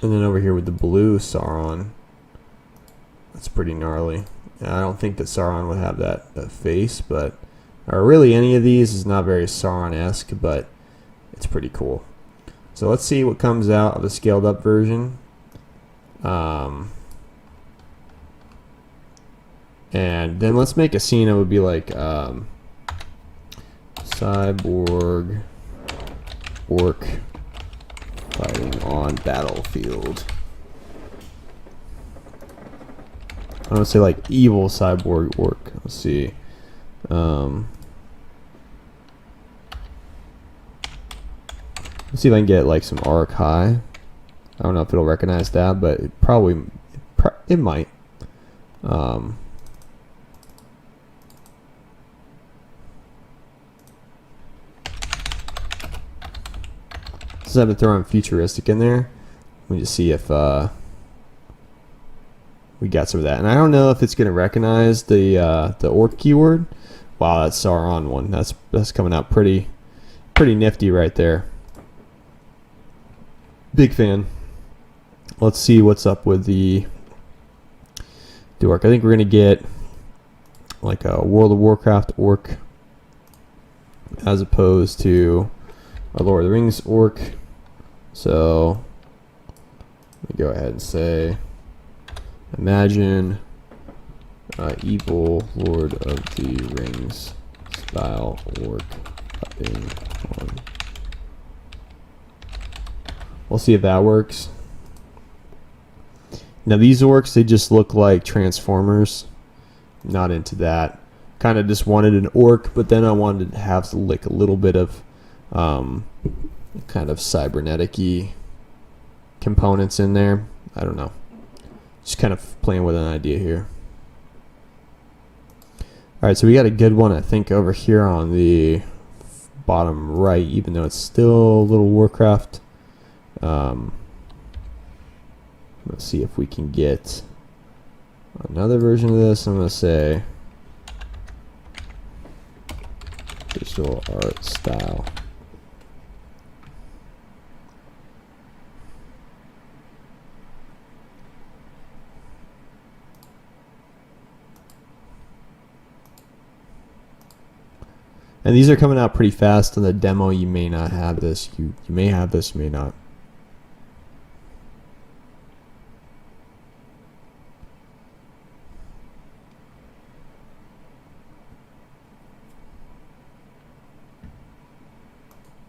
And then over here with the blue Sauron. That's pretty gnarly. I don't think that Sauron would have that face, but or really any of these is not very Sauron-esque, but it's pretty cool. So let's see what comes out of the scaled up version. And then let's make a scene that would be like cyborg orc fighting on battlefield. I would say like evil cyborg orc. Let's see. Let's see if I can get like some arc high. I don't know if it'll recognize that, but it might. Since I've been throwing futuristic in there, Let me just see if we got some of that. And I don't know if it's going to recognize the orc keyword. Wow, that's Sauron one. That's coming out pretty nifty right there. Big fan. Let's see what's up with the orc. I think we're going to get like a World of Warcraft orc as opposed to a Lord of the Rings orc. So let me go ahead and say, imagine evil Lord of the Rings style orc upping on. We'll see if that works. Now these orcs, they just look like Transformers. Not into that. Kind of just wanted an orc, but then I wanted to have like a little bit of kind of cybernetic-y components in there. I don't know. Just kind of playing with an idea here. Alright, so we got a good one, I think, over here on the bottom right, even though it's still a little Warcraft. Let's see if we can get another version of this. I'm going to say digital art style. And these are coming out pretty fast. On the demo, you may not have this. You may have this, you may not.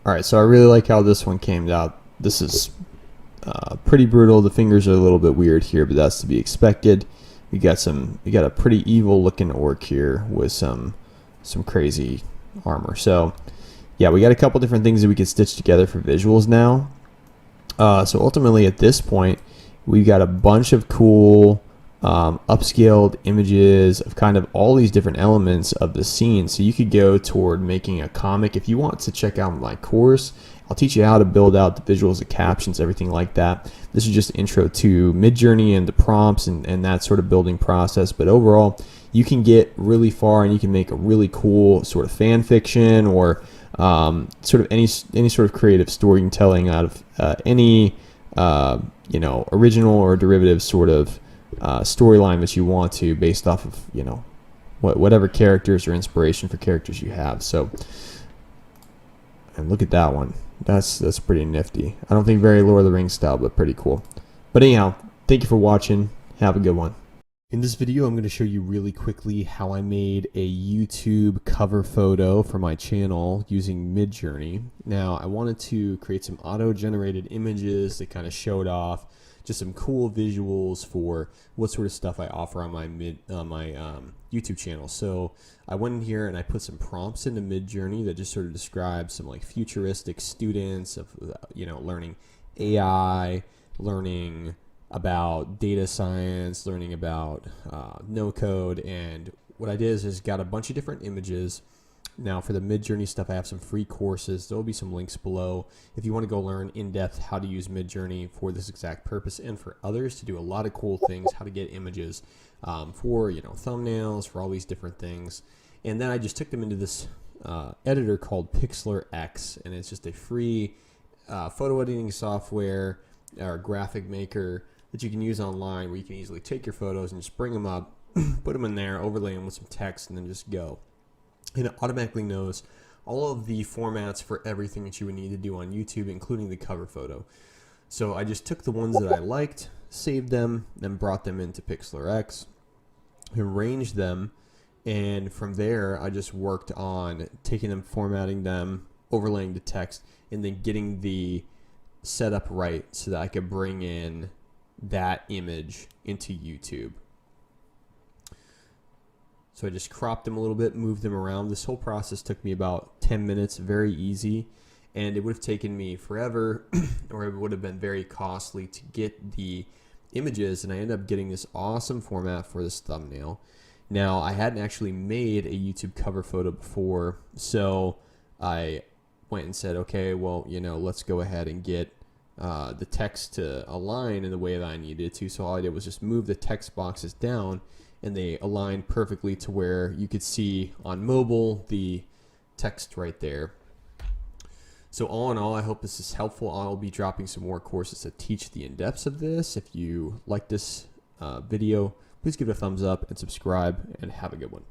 Alright, so I really like how this one came out. This is pretty brutal. The fingers are a little bit weird here, but that's to be expected. We got a pretty evil looking orc here with some crazy armor. So yeah, we got a couple different things that we can stitch together for visuals now. So ultimately at this point, we've got a bunch of cool upscaled images of kind of all these different elements of the scene. So you could go toward making a comic. If you want to check out my course, I'll teach you how to build out the visuals, the captions, everything like that. This is just intro to Midjourney and the prompts and that sort of building process. But overall, you can get really far and you can make a really cool sort of fan fiction or sort of any sort of creative storytelling out of any original or derivative sort of storyline that you want to, based off of whatever characters or inspiration for characters you have. So, and look at that one. That's pretty nifty. I don't think very Lord of the Rings style, but pretty cool. But anyhow, thank you for watching. Have a good one. In this video, I'm going to show you really quickly how I made a YouTube cover photo for my channel using Midjourney. Now, I wanted to create some auto-generated images that kind of showed off just some cool visuals for what sort of stuff I offer on my YouTube channel. So I went in here and I put some prompts into Midjourney that just sort of describe some like futuristic students of learning AI, learning about data science, learning about no code. And what I did is got a bunch of different images. Now for the Midjourney stuff, I have some free courses. There will be some links below if you want to go learn in depth how to use Midjourney for this exact purpose and for others to do a lot of cool things, how to get images for thumbnails, for all these different things. And then I just took them into this editor called Pixlr X, and it's just a free photo editing software or graphic maker that you can use online, where you can easily take your photos and just bring them up, put them in there, overlay them with some text, and then just go. And it automatically knows all of the formats for everything that you would need to do on YouTube, including the cover photo. So I just took the ones that I liked, saved them, then brought them into Pixlr X, arranged them, and from there I just worked on taking them, formatting them, overlaying the text, and then getting the setup right so that I could bring in that image into YouTube. So I just cropped them a little bit, moved them around. This whole process took me about 10 minutes, very easy. And it would have taken me forever, or it would have been very costly to get the images. And I ended up getting this awesome format for this thumbnail. Now, I hadn't actually made a YouTube cover photo before, so I went and said, okay, well, let's go ahead and get the text to align in the way that I needed it to. So all I did was just move the text boxes down, and they aligned perfectly to where you could see on mobile the text right there. So all in all, I hope this is helpful. I'll be dropping some more courses to teach the in-depths of this. If you like this video, please give it a thumbs up and subscribe, and have a good one.